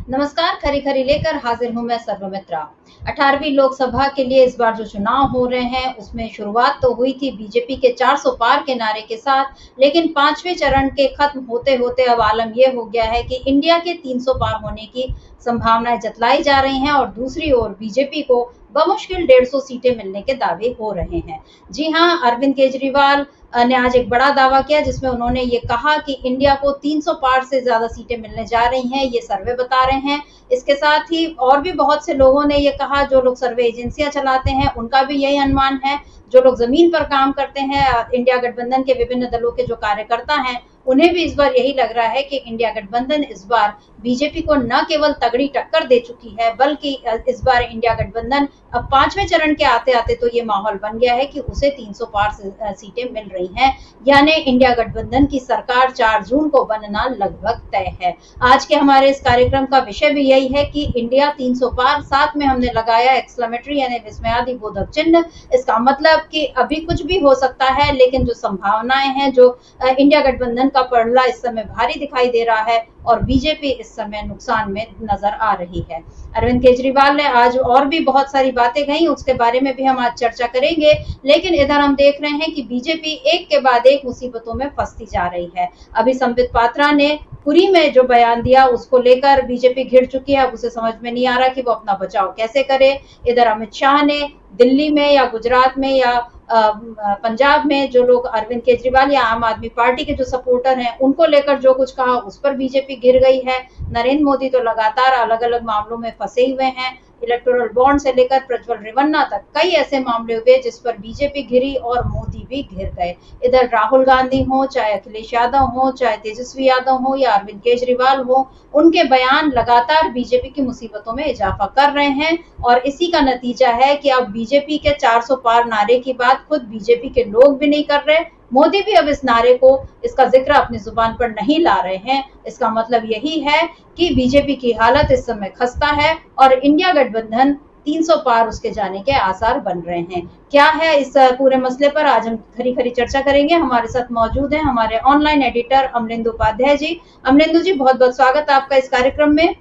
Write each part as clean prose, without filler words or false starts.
नमस्कार। खरी खरी लेकर हाजिर हूं मैं सर्वमित्रा। 18वीं लोकसभा के लिए इस बार जो चुनाव हो रहे हैं उसमें शुरुआत तो हुई थी बीजेपी के 400 पार के नारे के साथ, लेकिन पांचवें चरण के खत्म होते होते अब आलम यह हो गया है कि इंडिया के 300 पार होने की संभावनाएं जतलाई जा रही हैं और दूसरी ओर बीजेपी को बमुश्किल 150 सीटें मिलने के दावे हो रहे हैं। जी हां, अरविंद केजरीवाल ने आज एक बड़ा दावा किया जिसमें उन्होंने ये कहा कि इंडिया को 300 पार से ज्यादा सीटें मिलने जा रही हैं, ये सर्वे बता रहे हैं। इसके साथ ही और भी बहुत से लोगों ने ये कहा, जो लोग सर्वे एजेंसियां चलाते हैं उनका भी यही अनुमान है, जो लोग जमीन पर काम करते हैं, इंडिया गठबंधन के विभिन्न दलों के जो कार्यकर्ता हैं, उन्हें भी इस बार यही लग रहा है कि इंडिया गठबंधन इस बार बीजेपी को न केवल तगड़ी टक्कर दे चुकी है, बल्कि इस बार इंडिया गठबंधन अब पांचवें चरण के आते आते तो ये माहौल बन गया है कि उसे 300 पार सीटें मिल रही हैं, यानी इंडिया गठबंधन की सरकार 4 जून को बनना लगभग तय है। आज के हमारे इस कार्यक्रम का विषय भी यही है कि इंडिया 300 पार, साथ में हमने लगाया एक्सक्लेमेटरी यानी विस्मयादि बोधक चिन्ह। इसका मतलब कि अभी कुछ भी हो सकता है, लेकिन जो संभावनाएं हैं, जो इंडिया गठबंधन का पड़ला इस समय भारी दिखाई दे रहा है और बीजेपी इस समय नुकसान में नजर आ रही है। अरविंद केजरीवाल ने आज और भी बहुत सारी बातें कही, उसके बारे में भी हम आज चर्चा करेंगे। लेकिन इधर हम देख रहे हैं कि बीजेपी एक के बाद एक मुसीबतों में फंसती जा रही है। अभी संबित पात्रा ने पुरी में जो बयान दिया उसको लेकर बीजेपी घिर चुकी है। अब उसे समझ में नहीं आ रहा कि वो अपना बचाव कैसे करे। इधर अमित शाह ने दिल्ली में या गुजरात में या पंजाब में जो लोग अरविंद केजरीवाल या आम आदमी पार्टी के जो सपोर्टर हैं उनको लेकर जो कुछ कहा, उस पर बीजेपी गिर गई है। नरेंद्र मोदी तो लगातार अलग अलग मामलों में फंसे हुए हैं। इलेक्टोरल बॉन्ड से लेकर प्रज्वल रेवन्ना तक कई ऐसे मामले हुए जिस पर बीजेपी घिरी और मोदी भी घिर गए। इधर राहुल गांधी हो, चाहे अखिलेश यादव हो, चाहे तेजस्वी यादव हो या अरविंद केजरीवाल हो, उनके बयान लगातार बीजेपी की मुसीबतों में इजाफा कर रहे हैं। और इसी का नतीजा है कि अब बीजेपी के 400 पार नारे की बात खुद बीजेपी के लोग भी नहीं कर रहे, मोदी भी अब इस नारे को, इसका जिक्र अपनी जुबान पर नहीं ला रहे हैं। इसका मतलब यही है कि बीजेपी की हालत इस समय खस्ता है और इंडिया गठबंधन 300 पार उसके जाने के आसार बन रहे हैं। क्या है इस पूरे मसले पर आज हम खरी खरी चर्चा करेंगे। हमारे साथ मौजूद हैं हमारे ऑनलाइन एडिटर अमरिंदु उपाध्याय जी। अमरिंदु जी, बहुत बहुत स्वागत है आपका इस कार्यक्रम में।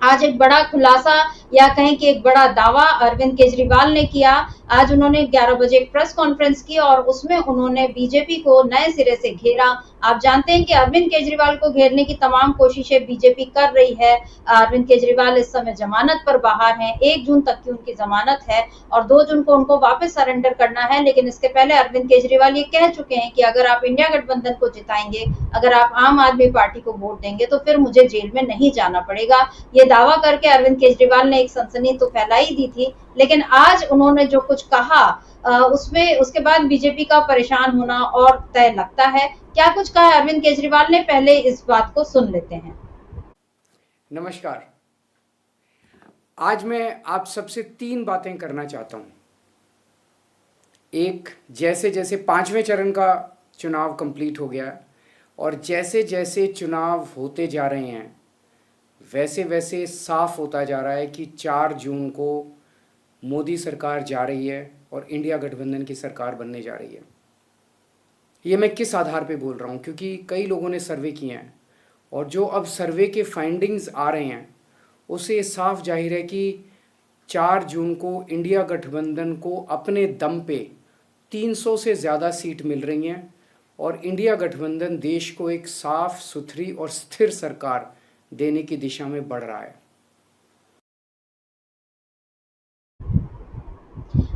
आज एक बड़ा खुलासा या कहें कि एक बड़ा दावा अरविंद केजरीवाल ने किया। आज उन्होंने 11 बजे एक प्रेस कॉन्फ्रेंस की और उसमें उन्होंने बीजेपी को नए सिरे से घेरा। आप जानते हैं कि अरविंद केजरीवाल को घेरने की तमाम कोशिशें बीजेपी कर रही है। अरविंद केजरीवाल इस समय जमानत पर बाहर हैं, 1 जून तक की उनकी जमानत है और 2 जून को उनको वापस सरेंडर करना है। लेकिन इसके पहले अरविंद केजरीवाल ये कह चुके हैं कि अगर आप इंडिया गठबंधन को जिताएंगे, अगर आप आम आदमी पार्टी को वोट देंगे तो फिर मुझे जेल में नहीं जाना पड़ेगा। ये दावा करके अरविंद केजरीवाल ने एक सनसनी तो फैलाई दी थी, लेकिन आज उन्होंने जो कुछ कहा उसमें उसके बाद बीजेपी का परेशान होना और तय लगता है। क्या कुछ कहा अरविंद केजरीवाल ने, पहले इस बात को सुन लेते हैं। नमस्कार। आज मैं आप सबसे 3 बातें करना चाहता हूं। एक, जैसे जैसे 5वें चरण का चुनाव कंप्लीट हो गया और जैसे जैसे चुनाव होते जा रहे हैं वैसे वैसे साफ होता जा रहा है कि 4 जून को मोदी सरकार जा रही है और इंडिया गठबंधन की सरकार बनने जा रही है। ये मैं किस आधार पे बोल रहा हूँ, क्योंकि कई लोगों ने सर्वे किए हैं और जो अब सर्वे के फाइंडिंग्स आ रहे हैं उससे साफ जाहिर है कि 4 जून को इंडिया गठबंधन को अपने दम पे 300 से ज़्यादा सीट मिल रही हैं और इंडिया गठबंधन देश को एक साफ सुथरी और स्थिर सरकार देने की दिशा में बढ़ रहा है।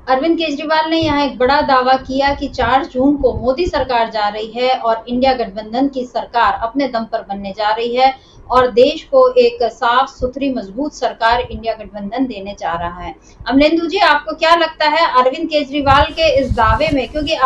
अरविंद केजरीवाल ने यहाँ एक बड़ा दावा किया कि 4 जून को मोदी सरकार जा रही है और इंडिया गठबंधन की सरकार अपने दम पर बनने जा रही है और देश को एक साफ सुथरी मजबूत सरकार इंडिया गठबंधन देने जा रहा है। अमरेंदु जी, आपको क्या लगता है अरविंद केजरीवाल के इस दावे में, क्योंकि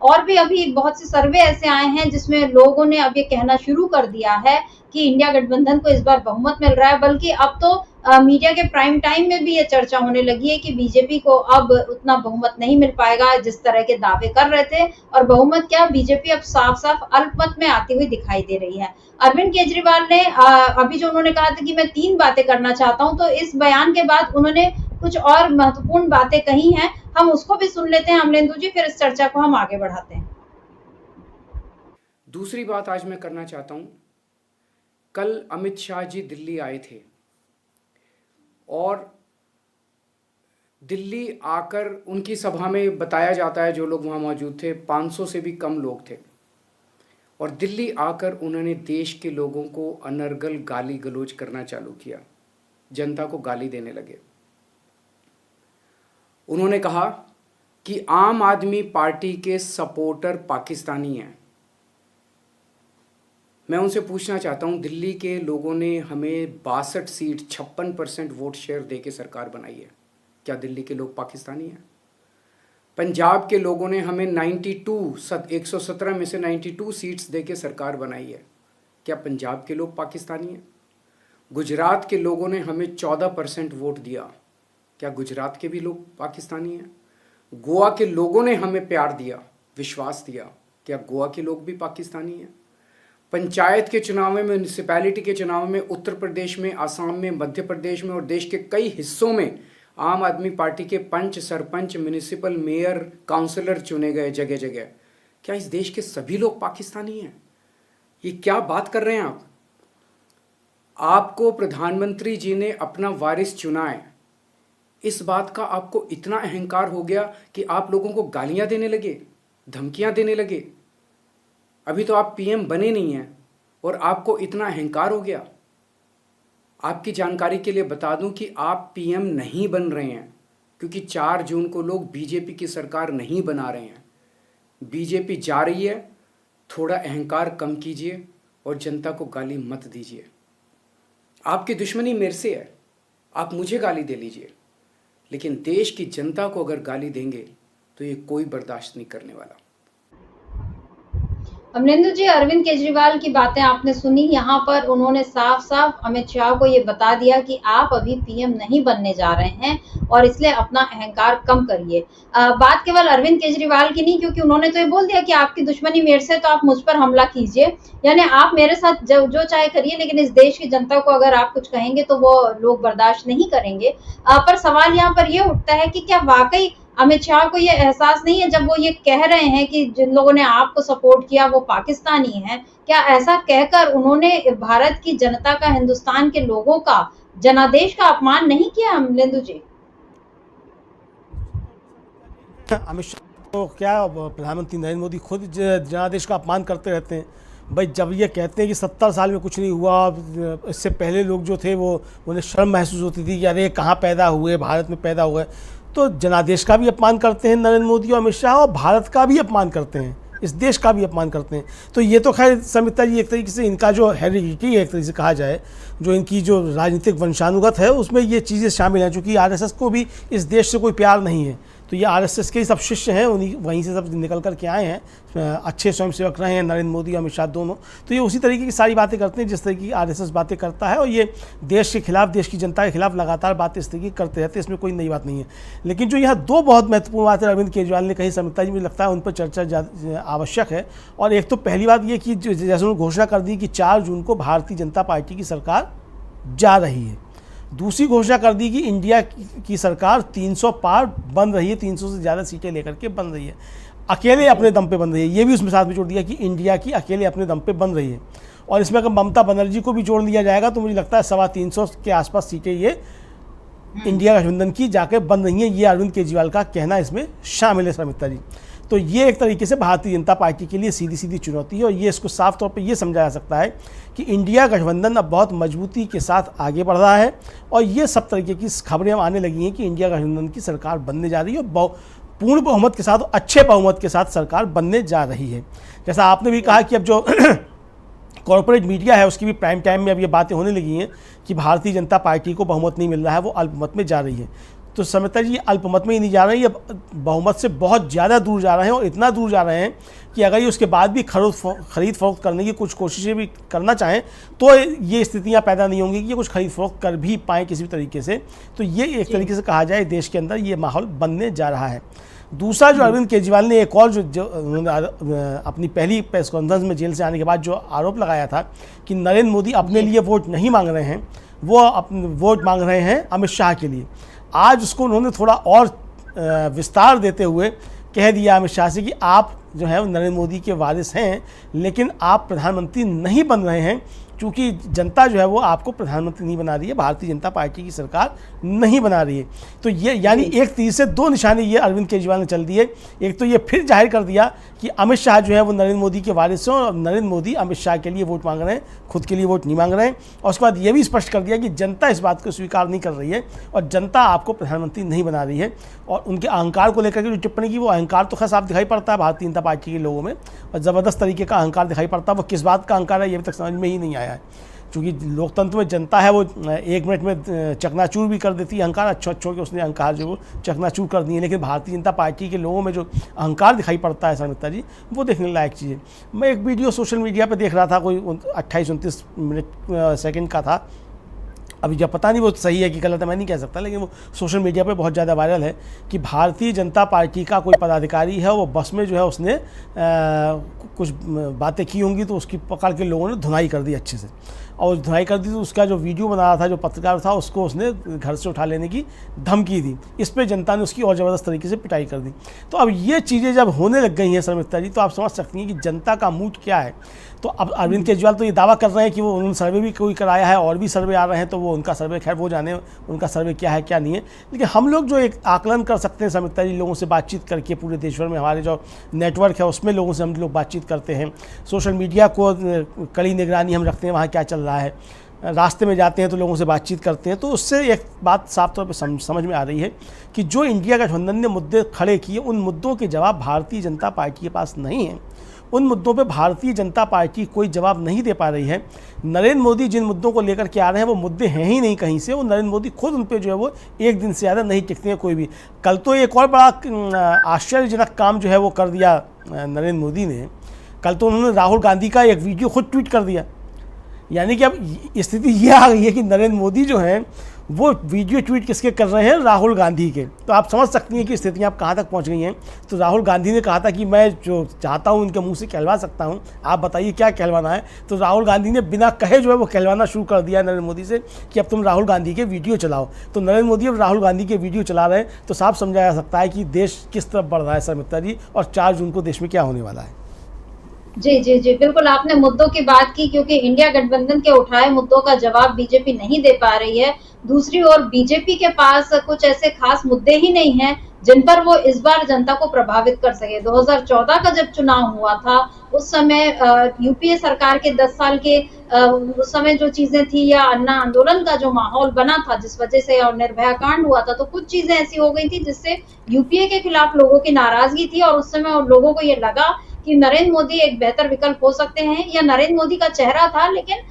और भी अभी बहुत से सर्वे ऐसे आए हैं जिसमें लोगों ने अब ये कहना शुरू कर दिया है कि इंडिया गठबंधन को इस बार बहुमत मिल रहा है, बल्कि अब तो मीडिया के प्राइम टाइम में भी ये चर्चा होने लगी है कि बीजेपी को अब उतना बहुमत नहीं मिल पाएगा जिस तरह के दावे कर रहे थे। और बहुमत क्या, बीजेपी अब साफ साफ अल्पमत में आती हुई दिखाई दे रही है। अरविंद केजरीवाल ने अभी जो उन्होंने कहा था कि मैं 3 बातें करना चाहता हूं, तो इस बयान के बाद उन्होंने कुछ और महत्वपूर्ण बातें कही हैं, हम उसको भी सुन लेते हैं अमरेंदु जी, फिर इस चर्चा को हम आगे बढ़ाते हैं। दूसरी बात आज मैं करना चाहता हूं, कल अमित शाह जी दिल्ली आए थे और दिल्ली आकर उनकी सभा में बताया जाता है, जो लोग वहाँ मौजूद थे 500 से भी कम लोग थे, और दिल्ली आकर उन्होंने देश के लोगों को अनर्गल गाली गलौज करना चालू किया, जनता को गाली देने लगे। उन्होंने कहा कि आम आदमी पार्टी के सपोर्टर पाकिस्तानी हैं। मैं उनसे पूछना चाहता हूं, दिल्ली के लोगों ने हमें 62 सीट 56% वोट शेयर देके सरकार बनाई है, क्या दिल्ली के लोग पाकिस्तानी हैं? पंजाब के लोगों ने हमें 117 में से 92 सीट्स देके सरकार बनाई है, क्या पंजाब के लोग पाकिस्तानी हैं? गुजरात के लोगों ने हमें 14% वोट दिया, क्या गुजरात के भी लोग पाकिस्तानी हैं? गोवा के लोगों ने हमें प्यार दिया, विश्वास दिया, क्या गोवा के लोग भी पाकिस्तानी हैं? पंचायत के चुनाव में, म्यूनिसिपैलिटी के चुनाव में उत्तर प्रदेश में, आसाम में, मध्य प्रदेश में और देश के कई हिस्सों में आम आदमी पार्टी के पंच, सरपंच, म्यूनिसिपल मेयर, काउंसलर चुने गए जगह जगह, क्या इस देश के सभी लोग पाकिस्तानी हैं? ये क्या बात कर रहे हैं आप? आपको प्रधानमंत्री जी ने अपना वारिस चुना है, इस बात का आपको इतना अहंकार हो गया कि आप लोगों को गालियां देने लगे, धमकियां देने लगे। अभी तो आप पीएम बने नहीं हैं और आपको इतना अहंकार हो गया। आपकी जानकारी के लिए बता दूं कि आप पीएम नहीं बन रहे हैं, क्योंकि 4 जून को लोग बीजेपी की सरकार नहीं बना रहे हैं। बीजेपी जा रही है, थोड़ा अहंकार कम कीजिए और जनता को गाली मत दीजिए। आपकी दुश्मनी मेरे से है, आप मुझे गाली दे लीजिए, लेकिन देश की जनता को अगर गाली देंगे तो ये कोई बर्दाश्त नहीं करने वाला। अमरिंदर जी, अरविंद केजरीवाल की बातें आपने सुनी। यहाँ पर उन्होंने साफ साफ अमित शाह को ये बता दिया कि आप अभी पीएम नहीं बनने जा रहे हैं और इसलिए अपना अहंकार कम करिए। बात केवल अरविंद केजरीवाल की नहीं, क्योंकि उन्होंने तो ये बोल दिया कि आपकी दुश्मनी मेरे से, तो आप मुझ पर हमला कीजिए, यानी आप मेरे साथ जो चाहे करिए, लेकिन इस देश की जनता को अगर आप कुछ कहेंगे तो वो लोग बर्दाश्त नहीं करेंगे। पर सवाल यहाँ पर ये उठता है कि क्या वाकई अमित शाह को ये एहसास नहीं है, जब वो ये कह रहे हैं कि जिन लोगों ने आपको सपोर्ट किया वो पाकिस्तानी हैं, क्या ऐसा कहकर उन्होंने भारत की जनता का, हिंदुस्तान के लोगों का, जनादेश का अपमान नहीं किया? अमरिंदर जी, अमित शाह तो क्या, प्रधानमंत्री नरेंद्र मोदी खुद जनादेश का अपमान करते रहते हैं। भाई जब ये कहते हैं कि 70 साल में कुछ नहीं हुआ, इससे पहले लोग जो थे वो, उन्हें शर्म महसूस होती थी कि अरे कहाँ पैदा हुए, भारत में पैदा हुए, तो जनादेश का भी अपमान करते हैं नरेंद्र मोदी और अमित शाह, और भारत का भी अपमान करते हैं, इस देश का भी अपमान करते हैं। तो ये तो खैर समिता जी, एक तरीके से इनका जो हेरिडिटी है, एक तरीके से कहा जाए, जो इनकी जो राजनीतिक वंशानुगत है, उसमें ये चीज़ें शामिल हैं। चूँकि आरएसएस को भी इस देश से कोई प्यार नहीं है, तो ये आरएसएस के ही सब शिष्य हैं, उन्हीं वहीं से सब निकल कर के आए हैं, अच्छे स्वयंसेवक रहे हैं नरेंद्र मोदी और अमित शाह दोनों। तो ये उसी तरीके की सारी बातें करते हैं जिस तरीके की आरएसएस बातें करता है, और ये देश के खिलाफ, देश की जनता के खिलाफ लगातार बातें इस तरीके की करते रहते हैं, इसमें कोई नई बात नहीं है। लेकिन जो यहाँ 2 बहुत महत्वपूर्ण बातें अरविंद केजरीवाल ने कही, समिता जी, मुझे लगता है उन पर चर्चा आवश्यक है। और एक तो पहली बात ये कि जैसे उन्होंने घोषणा कर दी कि 4 जून को भारतीय जनता पार्टी की सरकार जा रही है। दूसरी घोषणा कर दी कि इंडिया की सरकार 300 पार बन रही है, 300 से ज़्यादा सीटें लेकर के बन रही है, अकेले अपने दम पे बन रही है। ये भी उसमें साथ में जोड़ दिया कि इंडिया की अकेले अपने दम पे बन रही है। और इसमें अगर ममता बनर्जी को भी जोड़ लिया जाएगा तो मुझे लगता है 325 के आसपास सीटें ये इंडिया गठबंधन की जाकर बन रही हैं। ये अरविंद केजरीवाल का कहना इसमें शामिल है, समिता जी। तो ये एक तरीके से भारतीय जनता पार्टी के लिए सीधी सीधी चुनौती है, और ये इसको साफ तौर पे ये समझा जा सकता है कि इंडिया गठबंधन अब बहुत मजबूती के साथ आगे बढ़ रहा है, और ये सब तरीके की खबरें आने लगी हैं कि इंडिया गठबंधन की सरकार बनने जा रही है, और पूर्ण बहुमत के साथ, अच्छे बहुमत के साथ सरकार बनने जा रही है। जैसा आपने भी कहा कि अब जो कॉर्पोरेट मीडिया है उसकी भी प्राइम टाइम में अब ये बातें होने लगी हैं कि भारतीय जनता पार्टी को बहुमत नहीं मिल रहा है, वो अल्पमत में जा रही है। तो समिता जी, अल्पमत में ही नहीं जा रहे हैं, ये बहुमत से बहुत ज़्यादा दूर जा रहे हैं, और इतना दूर जा रहे हैं कि अगर ये उसके बाद भी खरीद फरोख्त करने की कुछ कोशिशें भी करना चाहें तो ये स्थितियां पैदा नहीं होंगी कि ये कुछ खरीद फरोख्त कर भी पाएँ किसी भी तरीके से। तो ये एक तरीके से कहा जाए देश के अंदर ये माहौल बनने जा रहा है। दूसरा, जो अरविंद केजरीवाल ने एक और जो उन्होंने अपनी पहली प्रेस कॉन्फ्रेंस में जेल से आने के बाद जो आरोप लगाया था कि नरेंद्र मोदी अपने लिए वोट नहीं मांग रहे हैं, वो अपने वोट मांग रहे हैं अमित शाह के लिए। आज उसको उन्होंने थोड़ा और विस्तार देते हुए कह दिया अमित शाह से कि आप जो है नरेंद्र मोदी के वारिस हैं, लेकिन आप प्रधानमंत्री नहीं बन रहे हैं, चूँकि जनता जो है वो आपको प्रधानमंत्री नहीं बना रही है, भारतीय जनता पार्टी की सरकार नहीं बना रही है। तो ये यानी एक तीर से दो निशाने ये अरविंद केजरीवाल ने चल दिए। एक तो ये फिर जाहिर कर दिया कि अमित शाह जो है वो नरेंद्र मोदी के वारिस हैं और नरेंद्र मोदी अमित शाह के लिए वोट मांग रहे हैं, खुद के लिए वोट नहीं मांग रहे हैं। और उसके बाद ये भी स्पष्ट कर दिया कि जनता इस बात को स्वीकार नहीं कर रही है और जनता आपको प्रधानमंत्री नहीं बना रही है। और उनके अहंकार को लेकर के जो टिप्पणी की, वो अहंकार तो खास साफ दिखाई पड़ता है भारतीय जनता पार्टी के लोगों में, और ज़बरदस्त तरीके का अहंकार दिखाई पड़ता है। वो किस बात का अहंकार है ये अभी तक समझ में ही नहीं आया है। क्योंकि लोकतंत्र में जनता है वो 1 मिनट में चकनाचूर भी कर देती है अहंकार, अच्छों के उसने अहंकार जो वो चकनाचूर कर दिए। लेकिन भारतीय जनता पार्टी के लोगों में जो अहंकार दिखाई पड़ता है संगीता जी, वो देखने लायक चीज़ है। मैं एक वीडियो सोशल मीडिया पे देख रहा था, कोई 28-29 मिनट सेकंड का था। अभी जब पता नहीं वो सही है कि गलत है मैं नहीं कह सकता, लेकिन वो सोशल मीडिया पे बहुत ज़्यादा वायरल है कि भारतीय जनता पार्टी का कोई पदाधिकारी है, वो बस में जो है उसने कुछ बातें की होंगी तो उसकी पकड़ के लोगों ने धुनाई कर दी अच्छे से, और धुनाई कर दी तो उसका जो वीडियो बना रहा था, जो पत्रकार था, उसको उसने घर से उठा लेने की धमकी दी। इस पर जनता ने उसकी और ज़बरदस्त तरीके से पिटाई कर दी। तो अब ये चीज़ें जब होने लग गई हैं शर्मिष्ठा जी, तो आप समझ सकती हैं कि जनता का मूड क्या है। तो अब अरविंद केजरीवाल तो ये दावा कर रहे हैं कि वो उन्होंने सर्वे भी कोई कराया है और भी सर्वे आ रहे हैं, तो वो उनका सर्वे, खैर वो जाने उनका सर्वे क्या है क्या नहीं है। लेकिन हम लोग जो एक आकलन कर सकते हैं शर्मिष्ठा जी, लोगों से बातचीत करके, पूरे देश भर में हमारे जो नेटवर्क है उसमें लोगों से हम लोग बातचीत करते हैं, सोशल मीडिया को कड़ी निगरानी हम रखते हैं वहाँ क्या चल रहा है, रास्ते में जाते हैं तो लोगों से बातचीत करते हैं। तो उससे एक बात साफ तौर पर समझ में आ रही है कि जो इंडिया गठबंधन ने मुद्दे खड़े किए, उन मुद्दों के जवाब भारतीय जनता पार्टी के पास नहीं है। उन मुद्दों पे भारतीय जनता पार्टी कोई जवाब नहीं दे पा रही है। नरेंद्र मोदी जिन मुद्दों को लेकर के आ रहे हैं वो मुद्दे हैं ही नहीं कहीं से। वो नरेंद्र मोदी खुद उन पे जो है वो एक दिन से ज़्यादा नहीं टिकते हैं कोई भी। कल तो एक और बड़ा आश्चर्यजनक काम जो है वो कर दिया नरेंद्र मोदी ने। कल तो उन्होंने राहुल गांधी का एक वीडियो खुद ट्वीट कर दिया। यानी कि अब स्थिति ये आ गई है कि नरेंद्र मोदी जो हैं वो वीडियो ट्वीट किसके कर रहे हैं, राहुल गांधी के। तो आप समझ सकती हैं कि स्थितियाँ आप कहाँ तक पहुँच गई हैं। तो राहुल गांधी ने कहा था कि मैं जो चाहता हूँ उनके मुंह से कहलवा सकता हूँ, आप बताइए क्या कहलवाना है। तो राहुल गांधी ने बिना कहे जो है वो कहलवाना शुरू कर दिया नरेंद्र मोदी से कि अब तुम राहुल गांधी के वीडियो चलाओ। तो नरेंद्र मोदी अब राहुल गांधी के वीडियो चला रहे हैं, तो साफ समझा जा सकता है कि देश किस तरफ बढ़ रहा है शर्मिष्ठा जी, और 4 जून को देश में क्या होने वाला है। जी जी जी, बिल्कुल आपने मुद्दों की बात की, क्योंकि इंडिया गठबंधन के उठाए मुद्दों का जवाब बीजेपी नहीं दे पा रही है। दूसरी ओर बीजेपी के पास कुछ ऐसे खास मुद्दे ही नहीं हैं जिन पर वो इस बार जनता को प्रभावित कर सके। 2014 का जब चुनाव हुआ था उस समय यूपीए सरकार के 10 साल के उस समय जो चीजें थी, या अन्ना आंदोलन का जो माहौल बना था जिस वजह से, और निर्भया कांड हुआ था, तो कुछ चीजें ऐसी हो गई थी जिससे यूपीए के खिलाफ लोगों की नाराजगी थी, और उस समय लोगों को ये लगा कि नरेंद्र मोदी एक बेहतर विकल्प हो सकते हैं, या नरेंद्र मोदी का चेहरा था लेकिन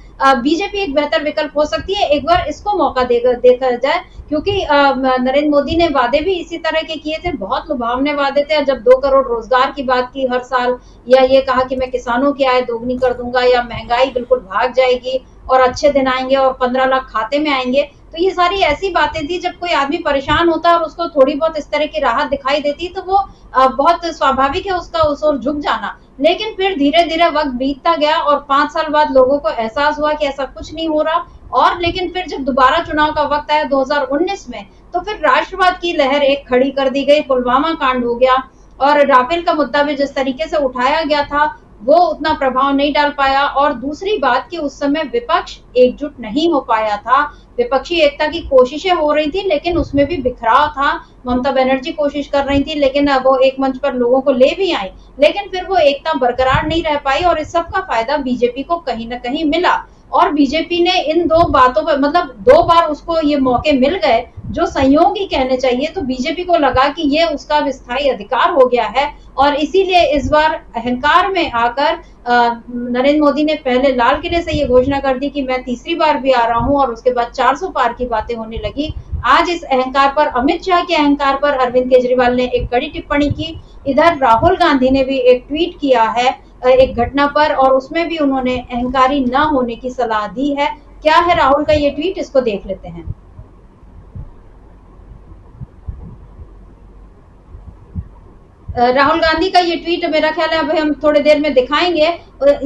बीजेपी एक बेहतर विकल्प हो सकती है, एक बार इसको मौका देखा जाए। क्योंकि नरेंद्र मोदी ने वादे भी इसी तरह के किए थे, बहुत लुभावने वादे थे। जब 2 करोड़ रोजगार की बात की हर साल, या ये कहा कि मैं किसानों की आय दोगुनी कर दूंगा, या महंगाई बिल्कुल भाग जाएगी और अच्छे दिन आएंगे और 15 लाख खाते में आएंगे, तो ये सारी ऐसी बातें थी। जब कोई आदमी परेशान होता है और उसको थोड़ी बहुत इस तरह की राहत दिखाई देती तो वो बहुत स्वाभाविक है उसका उस ओर झुक जाना। लेकिन फिर धीरे धीरे वक्त बीतता गया और 5 साल बाद लोगों को एहसास हुआ कि ऐसा कुछ नहीं हो रहा। और लेकिन फिर जब दोबारा चुनाव का वक्त आया 2019 में, तो फिर राष्ट्रवाद की लहर एक खड़ी कर दी गई, पुलवामा कांड हो गया, और राफेल का मुद्दा भी जिस तरीके से उठाया गया था वो उतना प्रभाव नहीं डाल पाया। और दूसरी बात कि उस समय विपक्ष एकजुट नहीं हो पाया था। विपक्षी एकता की कोशिशें हो रही थी लेकिन उसमें भी बिखराव था। ममता बनर्जी कोशिश कर रही थी लेकिन वो एक मंच पर लोगों को ले भी आई, लेकिन फिर वो एकता बरकरार नहीं रह पाई, और इस सब का फायदा बीजेपी को कहीं ना कहीं मिला। और बीजेपी ने इन 2 बातों पर, मतलब 2 बार उसको ये मौके मिल गए जो संयोग ही कहने चाहिए, तो बीजेपी को लगा कि ये उसका विस्थायी अधिकार हो गया है, और इसीलिए इस बार अहंकार में आकर नरेंद्र मोदी ने पहले लाल किले से ये घोषणा कर दी कि मैं तीसरी बार भी आ रहा हूं, और उसके बाद 400 पार की बातें होने लगी। आज इस अहंकार पर, अमित शाह के अहंकार पर अरविंद केजरीवाल ने एक कड़ी टिप्पणी की। इधर राहुल गांधी ने भी एक ट्वीट किया है एक घटना पर, और उसमें भी उन्होंने अहंकारी न होने की सलाह दी है। क्या है राहुल का ये ट्वीट, इसको देख लेते हैं। राहुल गांधी का ये ट्वीट मेरा ख्याल है अभी हम थोड़ी देर में दिखाएंगे।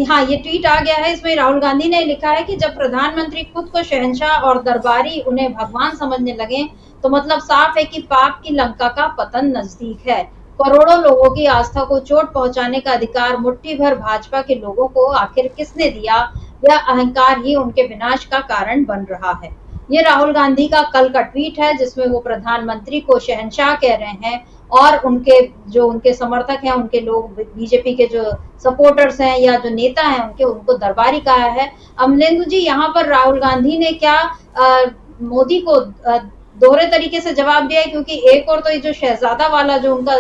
हाँ, ये ट्वीट आ गया है। इसमें राहुल गांधी ने लिखा है कि जब प्रधानमंत्री खुद को शहंशाह और दरबारी उन्हें भगवान समझने लगे तो मतलब साफ है कि पाप की लंका का पतन नजदीक है। करोड़ों लोगों की आस्था को चोट पहुंचाने का अधिकार मुट्ठी भर भाजपा के लोगों को आखिर किसने दिया? यह अहंकार ही उनके विनाश का कारण बन रहा है। ये राहुल गांधी का कल का ट्वीट है जिसमें वो प्रधानमंत्री को शहंशाह कह रहे हैं और उनके समर्थक हैं, उनके लोग, बीजेपी के जो सपोर्टर्स हैं या जो नेता हैं उनको दरबारी कहा है। अमलेंदु जी, यहाँ पर राहुल गांधी ने क्या मोदी को दोहरे तरीके से जवाब दिया है, क्योंकि एक और तो ये जो शहजादा वाला जो उनका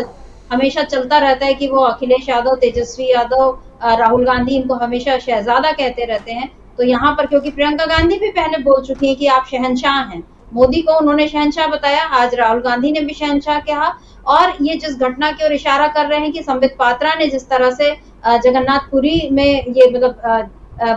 हमेशा चलता रहता है कि वो अखिलेश यादव, तेजस्वी यादव, राहुल गांधी इनको हमेशा शहजादा कहते रहते हैं। तो यहाँ पर क्योंकि प्रियंका गांधी भी पहले बोल चुकी हैं कि आप शहंशाह हैं, मोदी को उन्होंने शहंशाह बताया, आज राहुल गांधी ने भी शहंशाह कहा। और ये जिस घटना की ओर इशारा कर रहे हैं कि संबित पात्रा ने जिस तरह से जगन्नाथपुरी में ये मतलब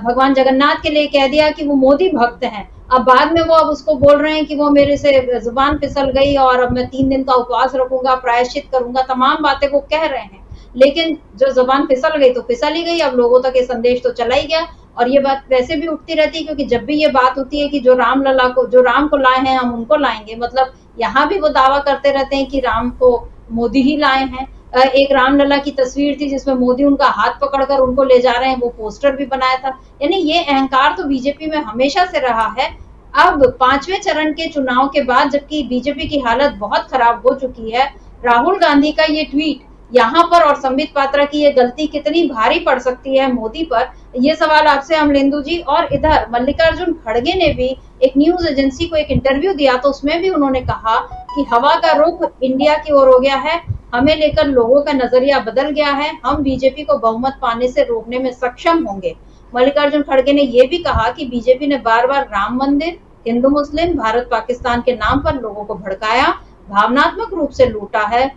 भगवान जगन्नाथ के लिए कह दिया कि वो मोदी भक्त हैं, अब बाद में वो अब उसको बोल रहे हैं कि वो मेरे से जुबान फिसल गई और अब मैं 3 दिन का उपवास रखूंगा, प्रायश्चित करूंगा, तमाम बातें वो कह रहे हैं। लेकिन जो जुबान फिसल गई तो फिसल ही गई, अब लोगों तक ये संदेश तो चला ही गया। और ये बात वैसे भी उठती रहती है, क्योंकि जब भी ये बात होती है कि जो राम को लाए हैं हम उनको लाएंगे, मतलब यहाँ भी वो दावा करते रहते हैं कि राम को मोदी ही लाए हैं। एक रामलला की तस्वीर थी जिसमें मोदी उनका हाथ पकड़कर उनको ले जा रहे हैं, वो पोस्टर भी बनाया था। यानी ये अहंकार तो बीजेपी में हमेशा से रहा है। अब 5वें चरण के चुनाव के बाद, जबकि बीजेपी की हालत बहुत खराब हो चुकी है, राहुल गांधी का ये ट्वीट यहाँ पर और संबित पात्रा की ये गलती कितनी भारी पड़ सकती है मोदी पर, ये सवाल आपसे अमलेंदु जी। और इधर मल्लिकार्जुन खड़गे ने भी एक न्यूज एजेंसी को एक इंटरव्यू दिया, तो उसमें भी उन्होंने कहा कि हवा का रुख इंडिया की ओर हो गया है, हमें लेकर लोगों का नजरिया बदल गया है, हम बीजेपी को बहुमत पाने से रोकने में सक्षम होंगे। मल्लिकार्जुन खड़गे ने यह भी कहा कि बीजेपी ने बार बार राम मंदिर, हिंदू मुस्लिम, भारत पाकिस्तान के नाम पर लोगों को भड़काया, भावनात्मक रूप से लूटा है।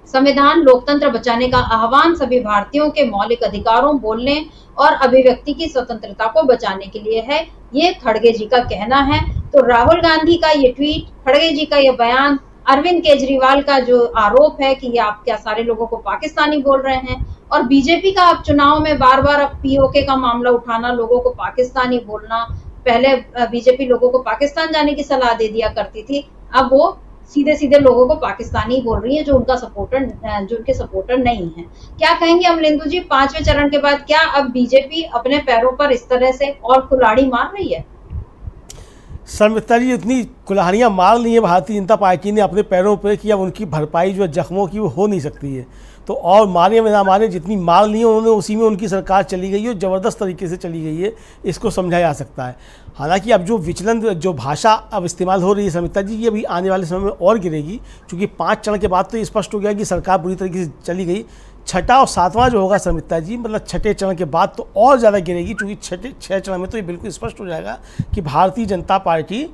संविधान, लोकतंत्र बचाने का आह्वान सभी भारतीयों के मौलिक अधिकारों, बोलने और अभिव्यक्ति की स्वतंत्रता को बचाने के लिए है, ये खड़गे जी का कहना है। तो राहुल गांधी का ये ट्वीट, खड़गे जी का ये बयान, अरविंद केजरीवाल का जो आरोप है कि आप क्या सारे लोगों को पाकिस्तानी बोल रहे हैं, और बीजेपी का अब चुनाव में बार बार अब पीओके का मामला उठाना, लोगों को पाकिस्तानी बोलना। पहले बीजेपी लोगों को पाकिस्तान जाने की सलाह दे दिया करती थी, अब वो सीधे सीधे लोगों को पाकिस्तानी बोल रही है जो उनके सपोर्टर नहीं है। क्या कहेंगे अमलेंदु जी, 5वें चरण के बाद क्या अब बीजेपी अपने पैरों पर इस तरह से और कुल्हाड़ी मार रही है? शर्मिष्ठा जी, इतनी कुल्हाड़ियाँ मार ली है भारतीय जनता पार्टी ने अपने पैरों पर कि अब उनकी भरपाई जो जख्मों की वो हो नहीं सकती है। तो और मारे में ना मारे, जितनी मार ली है उन्होंने उसी में उनकी सरकार चली गई है, ज़बरदस्त तरीके से चली गई है, इसको समझा जा सकता है। हालांकि अब जो विचलन, जो भाषा अब इस्तेमाल हो रही है शर्मिष्ठा जी, ये अभी आने वाले समय में और गिरेगी, क्योंकि 5 चरण के बाद तो ये स्पष्ट हो गया कि सरकार बुरी तरीके से चली गई। 6ठा और 7वां जो होगा शर्मिष्ठा जी, मतलब 6ठे चरण के बाद तो और ज़्यादा गिरेगी, क्योंकि 6 चरण में तो ये बिल्कुल स्पष्ट हो जाएगा कि भारतीय जनता पार्टी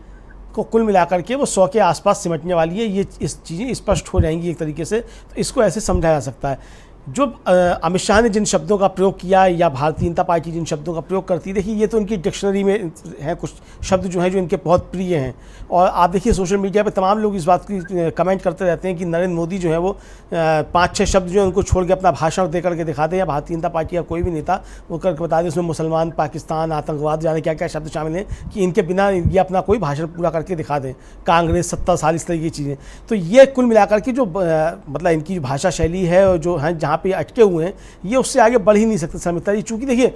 को कुल मिलाकर के वो 100 के आसपास सिमटने वाली है। ये इस चीज़ें स्पष्ट हो जाएंगी एक तरीके से, तो इसको ऐसे समझा जा सकता है। जो अमित शाह ने जिन शब्दों का प्रयोग किया या भारतीय जनता पार्टी जिन शब्दों का प्रयोग करती है, देखिए ये तो उनकी डिक्शनरी में है, कुछ शब्द जो हैं जो इनके बहुत प्रिय हैं। और आप देखिए सोशल मीडिया पे तमाम लोग इस बात की कमेंट करते रहते हैं कि नरेंद्र मोदी जो है वो 5-6 शब्द जो है उनको छोड़ के अपना भाषण दे करके दिखा दें, या भारतीय जनता पार्टी का कोई भी नेता वो करके बता दें उसमें मुसलमान, पाकिस्तान, आतंकवाद, जाने क्या क्या शब्द शामिल हैं, कि इनके बिना ये अपना कोई भाषण पूरा करके दिखा दें, कांग्रेस 70 साल, इस तरह की चीज़ें। तो ये कुल मिलाकर के जो मतलब इनकी भाषा शैली है और जो है जहाँ पे अटके हुए हैं, ये उससे आगे बढ़ ही नहीं सकते शर्मिष्ठा जी। चूँकि देखिए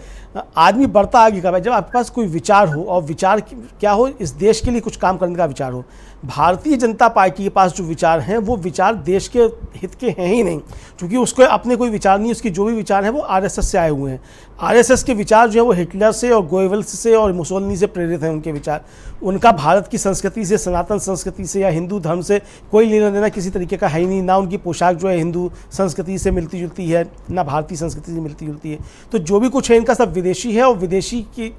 आदमी बढ़ता आगे कब है, जब आपके पास कोई विचार हो, और विचार क्या हो, इस देश के लिए कुछ काम करने का विचार हो। भारतीय जनता पार्टी के पास जो विचार हैं वो विचार देश के हित के हैं ही नहीं, क्योंकि उसको अपने कोई विचार नहीं, उसके जो भी विचार हैं वो आरएसएस से आए हुए हैं। आरएसएस के विचार जो है वो हिटलर से और गोएबल्स से और मुसोलिनी से प्रेरित हैं उनके विचार। उनका भारत की संस्कृति से, सनातन संस्कृति से या हिंदू धर्म से कोई लेना देना किसी तरीके का है ही नहीं। ना उनकी पोशाक जो है हिंदू संस्कृति से मिलती जुलती है, ना भारतीय संस्कृति से मिलती जुलती है। तो जो भी कुछ है इनका सब विदेशी है, और विदेशी की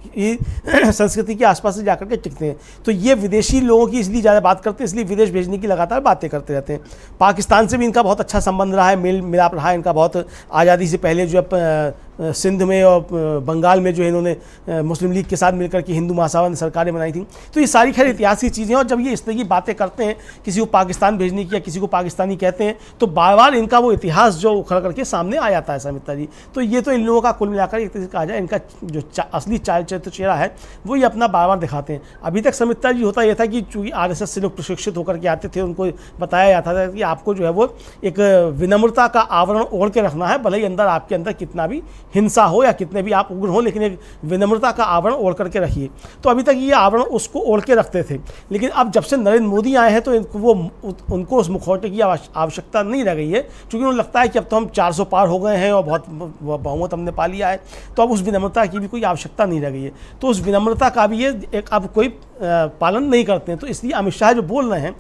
संस्कृति के आसपास से जाकर के टिकते हैं। तो ये विदेशी लोगों की इसलिए ज़्यादा बात करते हैं, इसलिए विदेश भेजने की लगातार बातें करते रहते हैं। पाकिस्तान से भी इनका बहुत अच्छा संबंध रहा है, मेल मिलाप रहा है इनका बहुत। आज़ादी से पहले जो सिंध में और बंगाल में जो है इन्होंने मुस्लिम लीग के साथ मिलकर के हिंदू महासभा ने सरकारें बनाई थी। तो ये सारी खैर इतिहास की चीज़ें हैं। और जब ये इस तरह की बातें करते हैं, किसी को पाकिस्तान भेजने की या किसी को पाकिस्तानी कहते हैं, तो बार बार इनका वो इतिहास जो उखड़ करके सामने आ जाता है शर्मिष्ठा जी। तो ये तो इन लोगों का कुल मिलाकर एक तरह से कहा जाए इनका जो असली चाल चरित्र चेहरा है वो ये अपना बार बार दिखाते हैं। अभी तक शर्मिष्ठा जी होता यह था कि चूँकि आरएसएस से लोग प्रशिक्षित होकर के आते थे, उनको बताया जाता था कि आपको जो है वो एक विनम्रता का आवरण ओढ़ के रखना है, भले ही अंदर आपके अंदर कितना भी हिंसा हो या कितने भी आप उग्र हो, लेकिन एक विनम्रता का आवरण ओढ़ करके रखिए। तो अभी तक ये आवरण उसको ओढ़ के रखते थे, लेकिन अब जब से नरेंद्र मोदी आए हैं तो उनको उस मुखौटे की आवश्यकता नहीं रह गई है, क्योंकि उन्हें लगता है कि अब तो हम 400 पार हो गए हैं और बहुत बहुमत हमने पा लिया है, तो अब उस विनम्रता की भी कोई आवश्यकता नहीं रह गई है। तो उस विनम्रता का भी ये एक अब कोई पालन नहीं करते हैं। तो इसलिए अमित शाह जो बोल रहे हैं,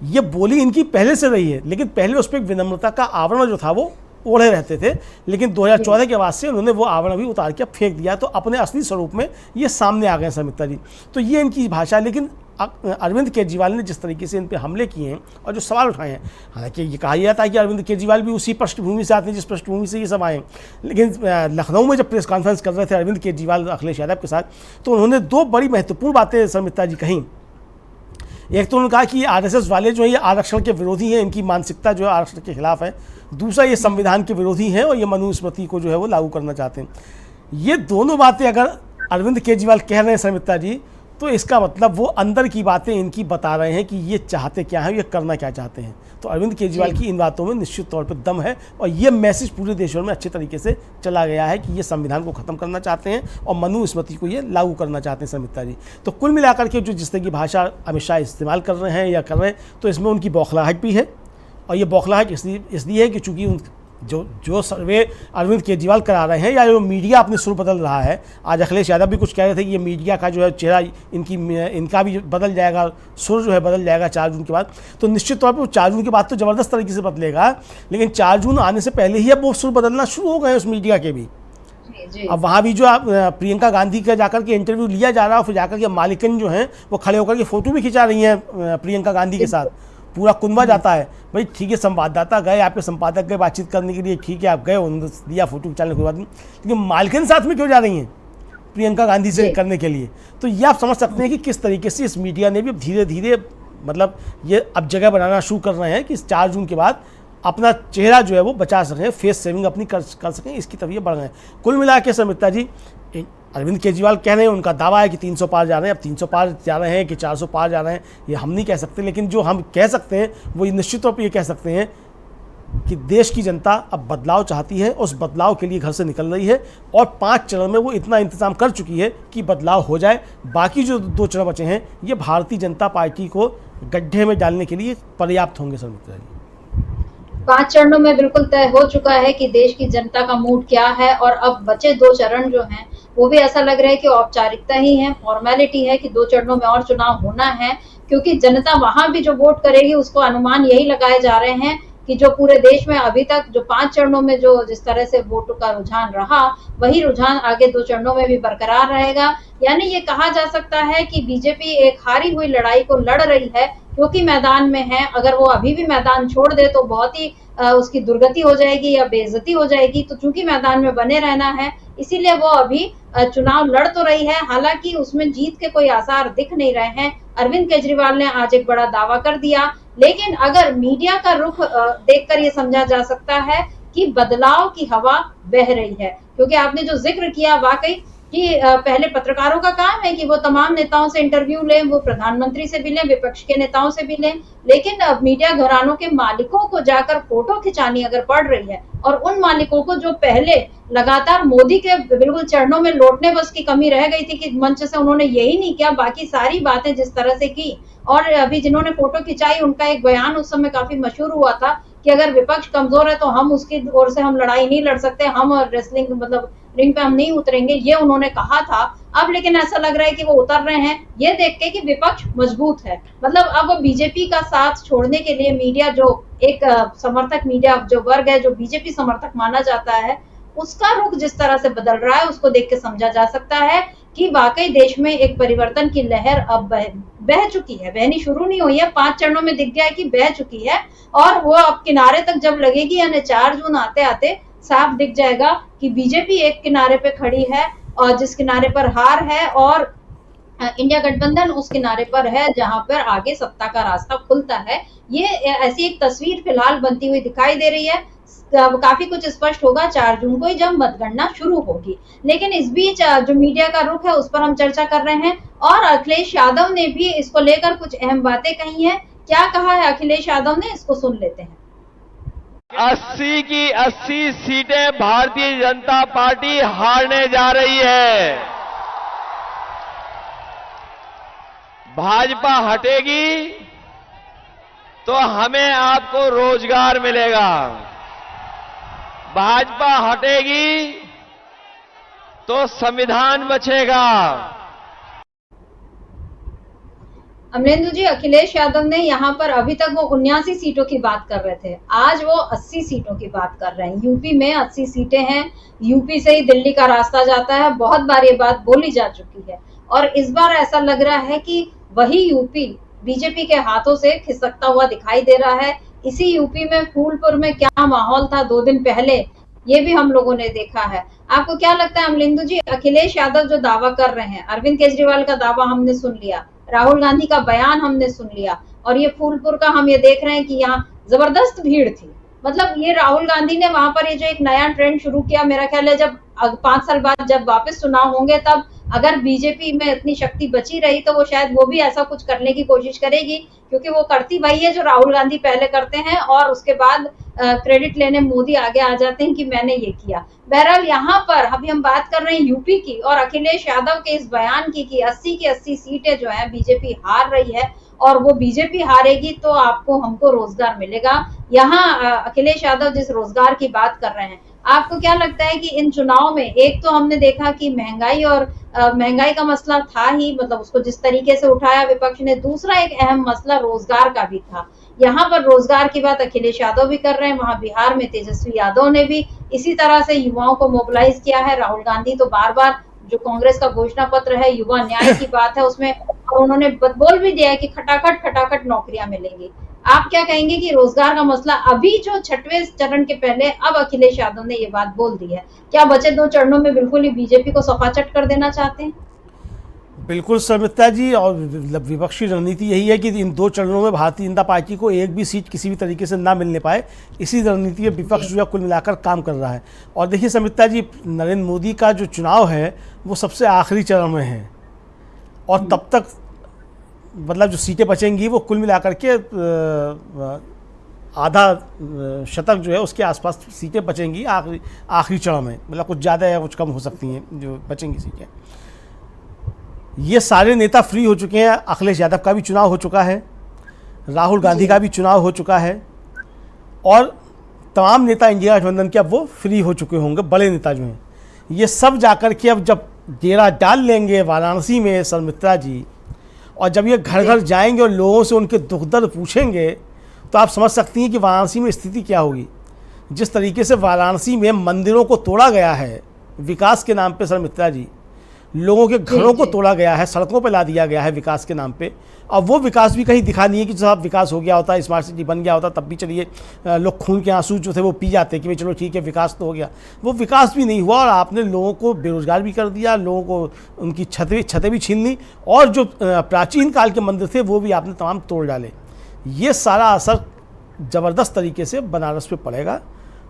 ये बोली इनकी पहले से रही है, लेकिन पहले उस पर एक विनम्रता का आवरण जो था वो ओढ़े रहते थे, लेकिन 2014 के बाद से उन्होंने वो आवरण भी उतार के फेंक दिया, तो अपने असली स्वरूप में ये सामने आ गए समिता जी। तो ये इनकी भाषा। लेकिन अरविंद केजरीवाल ने जिस तरीके से इन पर हमले किए हैं और जो सवाल उठाए हैं, हालांकि ये कहा जाता है कि अरविंद केजरीवाल भी उसी पृष्ठभूमि से आते हैं जिस पृष्ठभूमि से ये सब आए हैं, लेकिन लखनऊ में जब प्रेस कॉन्फ्रेंस कर रहे थे अरविंद केजरीवाल अखिलेश यादव के साथ, तो उन्होंने 2 बड़ी महत्वपूर्ण बातें समिता जी कहीं। एक तो उन्होंने कहा कि आरएसएस वाले जो है ये आरक्षण के विरोधी हैं, इनकी मानसिकता जो है आरक्षण के खिलाफ है। दूसरा, ये संविधान के विरोधी हैं और ये मनुस्मृति को जो है वो लागू करना चाहते हैं। ये दोनों बातें अगर अरविंद केजरीवाल कह रहे हैं समिता जी, तो इसका मतलब वो अंदर की बातें इनकी बता रहे हैं कि ये चाहते क्या हैं, ये करना क्या चाहते हैं। तो अरविंद केजरीवाल की इन बातों में निश्चित तौर पर दम है और ये मैसेज पूरे देश भर में अच्छे तरीके से चला गया है कि ये संविधान को ख़त्म करना चाहते हैं और मनुस्मृति को ये लागू करना चाहते हैं समिता जी। तो कुल मिलाकर के जो जिस तरह की भाषा अमित शाह इस्तेमाल कर रहे हैं या कर रहे हैं, तो इसमें उनकी बौखलाहट भी है। और ये बौखलाहट इसलिए है कि चूँकि जो सर्वे अरविंद केजरीवाल करा रहे हैं या जो मीडिया अपने सुर बदल रहा है, आज अखिलेश यादव भी कुछ कह रहे थे कि ये मीडिया का जो है चेहरा इनका भी बदल जाएगा, सुर जो है बदल जाएगा 4 जून के बाद। तो निश्चित तौर पर 4 जून के बाद तो ज़बरदस्त तरीके से बदलेगा, लेकिन 4 जून आने से पहले ही अब वो सुर बदलना शुरू हो गए उस मीडिया के भी। अब वहाँ भी जो प्रियंका गांधी का जाकर के इंटरव्यू लिया जा रहा है, फिर जाकर के मालिकन जो हैं वो खड़े होकर के फ़ोटो भी खिंचा रही हैं प्रियंका गांधी के साथ। पूरा कुनबा जाता है, भाई ठीक है संवाददाता गए, आपके संपादक गए बातचीत करने के लिए, ठीक है आप गए, उन्होंने दिया फोटो खिंचाने कोई बात नहीं, लेकिन मालकिन साथ में क्यों जा रही हैं प्रियंका गांधी से करने के लिए? तो ये आप समझ सकते हैं कि किस तरीके से इस मीडिया ने भी धीरे धीरे मतलब ये अब जगह बनाना शुरू कर रहे हैं कि 4 जून के बाद अपना चेहरा जो है वो बचा सकें, फेस सेविंग अपनी कर सकें, इसकी तरफ ये बढ़ रहे हैं। कुल मिला के समिता जी, अरविंद केजरीवाल कह रहे हैं, उनका दावा है कि 300 पार जा रहे हैं। अब 300 पार जा रहे हैं कि 400 पार जा रहे हैं, ये हम नहीं कह सकते, लेकिन जो हम कह सकते हैं वो निश्चित तौर पर ये कह सकते हैं कि देश की जनता अब बदलाव चाहती है, उस बदलाव के लिए घर से निकल रही है और 5 चरण में वो इतना इंतजाम कर चुकी है कि बदलाव हो जाए। बाकी जो 2 चरण बचे हैं ये भारतीय जनता पार्टी को गड्ढे में डालने के लिए पर्याप्त होंगे। सर 5 चरणों में बिल्कुल तय हो चुका है कि देश की जनता का मूड क्या है, और अब बचे 2 चरण जो हैं वो भी ऐसा लग रहा है कि औपचारिकता ही है, फॉर्मेलिटी है कि 2 चरणों में और चुनाव होना है, क्योंकि जनता वहां भी जो वोट करेगी उसको अनुमान यही लगाए जा रहे हैं कि जो पूरे देश में अभी तक जो 5 चरणों में जो जिस तरह से वोटों का रुझान रहा, वही रुझान आगे 2 चरणों में भी बरकरार रहेगा। यानी ये कहा जा सकता है कि बीजेपी एक हारी हुई लड़ाई को लड़ रही है, क्योंकि मैदान में है। अगर वो अभी भी मैदान छोड़ दे तो बहुत ही उसकी दुर्गति हो जाएगी या बेइज्जती हो जाएगी। तो चूंकि मैदान में बने रहना है, इसीलिए वो अभी चुनाव लड़ तो रही है, हालांकि उसमें जीत के कोई आसार दिख नहीं रहे हैं। अरविंद केजरीवाल ने आज एक बड़ा दावा कर दिया, लेकिन अगर मीडिया का रुख देखकर ये समझा जा सकता है कि बदलाव की हवा बह रही है, क्योंकि आपने जो जिक्र किया वाकई कि पहले पत्रकारों का काम है कि वो तमाम नेताओं से इंटरव्यू लें, वो प्रधानमंत्री से भी लें, विपक्ष के नेताओं से भी लें, लेकिन अब मीडिया घरानों के मालिकों को जाकर फोटो खिंचानी अगर पड़ रही है, और उन मालिकों को जो पहले लगातार मोदी के बिल्कुल चरणों में लौटने बस की कमी रह गई थी कि मंच से उन्होंने यही नहीं किया, बाकी सारी बातें जिस तरह से की। और अभी जिन्होंने फोटो खिंचाई उनका एक बयान उस समय काफी मशहूर हुआ था कि अगर विपक्ष कमजोर है तो हम उसकी ओर से हम लड़ाई नहीं लड़ सकते, हम रेसलिंग मतलब रिंग पे हम नहीं उतरेंगे, ये उन्होंने कहा था। अब लेकिन ऐसा लग रहा है कि वो उतर रहे हैं, ये देख के कि विपक्ष मजबूत है। मतलब अब बीजेपी का साथ छोड़ने के लिए मीडिया, जो एक समर्थक मीडिया जो वर्ग है जो बीजेपी समर्थक माना जाता है, उसका रुख जिस तरह से बदल रहा है उसको देख के समझा जा सकता है कि वाकई देश में एक परिवर्तन की लहर अब बह चुकी है। बहनी शुरू नहीं हुई है, 5 चरणों में दिख गया है कि बह चुकी है, और वो अब किनारे तक जब लगेगी, यानी 4 जून आते आते साफ दिख जाएगा कि बीजेपी एक किनारे पे खड़ी है और जिस किनारे पर हार है, और इंडिया गठबंधन उस किनारे पर है जहां पर आगे सत्ता का रास्ता खुलता है। ये ऐसी एक तस्वीर फिलहाल बनती हुई दिखाई दे रही है। काफी कुछ स्पष्ट होगा 4 जून को ही जब मतगणना शुरू होगी। लेकिन इस बीच जो मीडिया का रुख है उस पर हम चर्चा कर रहे हैं, और अखिलेश यादव ने भी इसको लेकर कुछ अहम बातें कही हैं। क्या कहा है अखिलेश यादव ने, इसको सुन लेते हैं। 80 की 80 सीटें भारतीय जनता पार्टी हारने जा रही है। भाजपा हटेगी तो हमें आपको रोजगार मिलेगा। भाजपा हटेगी तो संविधान बचेगा। अमलेंदु जी, अखिलेश यादव ने यहाँ पर अभी तक वो 79 सीटों की बात कर रहे थे, आज वो 80 सीटों की बात कर रहे हैं। यूपी में 80 सीटें हैं, यूपी से ही दिल्ली का रास्ता जाता है। बहुत बार ये बात बोली जा चुकी है और इस बार ऐसा लग रहा है कि वही यूपी बीजेपी के हाथों से खिसकता हुआ दिखाई दे रहा है। इसी यूपी में फूलपुर में क्या माहौल था 2 दिन पहले, ये भी हम लोगों ने देखा है। आपको क्या लगता है अमलेंदु जी, अखिलेश यादव जो दावा कर रहे हैं, अरविंद केजरीवाल का दावा हमने सुन लिया, राहुल गांधी का बयान हमने सुन लिया और ये फूलपुर का हम ये देख रहे हैं कि यहाँ जबरदस्त भीड़ थी। मतलब ये राहुल गांधी ने वहां पर ये जो एक नया ट्रेंड शुरू किया, मेरा ख्याल है जब 5 साल बाद जब वापस चुनाव होंगे तब अगर बीजेपी में इतनी शक्ति बची रही तो वो शायद वो भी ऐसा कुछ करने की कोशिश करेगी, क्योंकि वो करती वही है जो राहुल गांधी पहले करते हैं और उसके बाद क्रेडिट लेने मोदी आगे आ जाते हैं कि मैंने ये किया। बहरहाल यहाँ पर अभी हम बात कर रहे हैं यूपी की और अखिलेश यादव के इस बयान की 80 की 80 सीटें जो है बीजेपी हार रही है और वो बीजेपी हारेगी तो आपको हमको रोजगार मिलेगा। यहाँ अखिलेश यादव जिस रोजगार की बात कर रहे हैं, आपको क्या लगता है कि इन चुनाव में एक तो हमने देखा कि महंगाई और महंगाई का मसला था ही, मतलब उसको जिस तरीके से उठाया विपक्ष ने, दूसरा एक अहम मसला रोजगार का भी था। यहाँ पर रोजगार की बात अखिलेश यादव भी कर रहे हैं, वहां बिहार में तेजस्वी यादव ने भी इसी तरह से युवाओं को मोबिलाइज किया है। राहुल गांधी तो बार बार जो कांग्रेस का घोषणा पत्र है युवा न्याय की बात है उसमें उन्होंने बोल भी दिया है कि खटाखट नौकरियां मिलेंगी। आप क्या कहेंगे कि रोजगार का मसला अभी जो 6वें चरण के पहले अब अखिलेश यादव ने ये बात बोल दी है, क्या बचे 2 चरणों में बिल्कुल ही बीजेपी को सफाचट कर देना चाहते हैं? बिल्कुल समिता जी, और विपक्षी रणनीति यही है कि इन 2 चरणों में भारतीय जनता पार्टी को एक भी सीट किसी भी तरीके से ना मिलने पाए। इसी रणनीति में विपक्ष जो है कुल मिलाकर काम कर रहा है। और देखिए समिता जी, नरेंद्र मोदी का जो चुनाव है वो सबसे आखिरी चरण में है और तब तक मतलब जो सीटें बचेंगी वो कुल मिलाकर के आधा शतक जो है उसके आसपास सीटें बचेंगी आखिरी चरण में, मतलब कुछ ज़्यादा या कुछ कम हो सकती हैं जो बचेंगी सीटें। ये सारे नेता फ्री हो चुके हैं। अखिलेश यादव का भी चुनाव हो चुका है, राहुल गांधी का भी चुनाव हो चुका है और तमाम नेता इंडिया गठबंधन के अब वो फ्री हो चुके होंगे। बड़े नेता जो हैं ये सब जाकर के अब जब डेरा डाल लेंगे वाराणसी में शर्मित्रा जी, और जब ये घर घर जाएंगे और लोगों से उनके दुख दर्द पूछेंगे तो आप समझ सकती हैं कि वाराणसी में स्थिति क्या होगी। जिस तरीके से वाराणसी में मंदिरों को तोड़ा गया है विकास के नाम पे शर्मित्रा जी, लोगों के घरों को तोड़ा गया है, सड़कों पर ला दिया गया है विकास के नाम पे। अब वो विकास भी कहीं दिखा नहीं है कि साहब विकास हो गया होता, स्मार्ट सिटी बन गया होता तब भी चलिए लोग खून के आंसू जो थे वो पी जाते कि भाई चलो ठीक है विकास तो हो गया। वो विकास भी नहीं हुआ और आपने लोगों को बेरोजगार भी कर दिया, लोगों को उनकी छतें भी छीन ली और जो प्राचीन काल के मंदिर थे वो भी आपने तमाम तोड़ डाले। ये सारा असर ज़बरदस्त तरीके से बनारस पे पड़ेगा।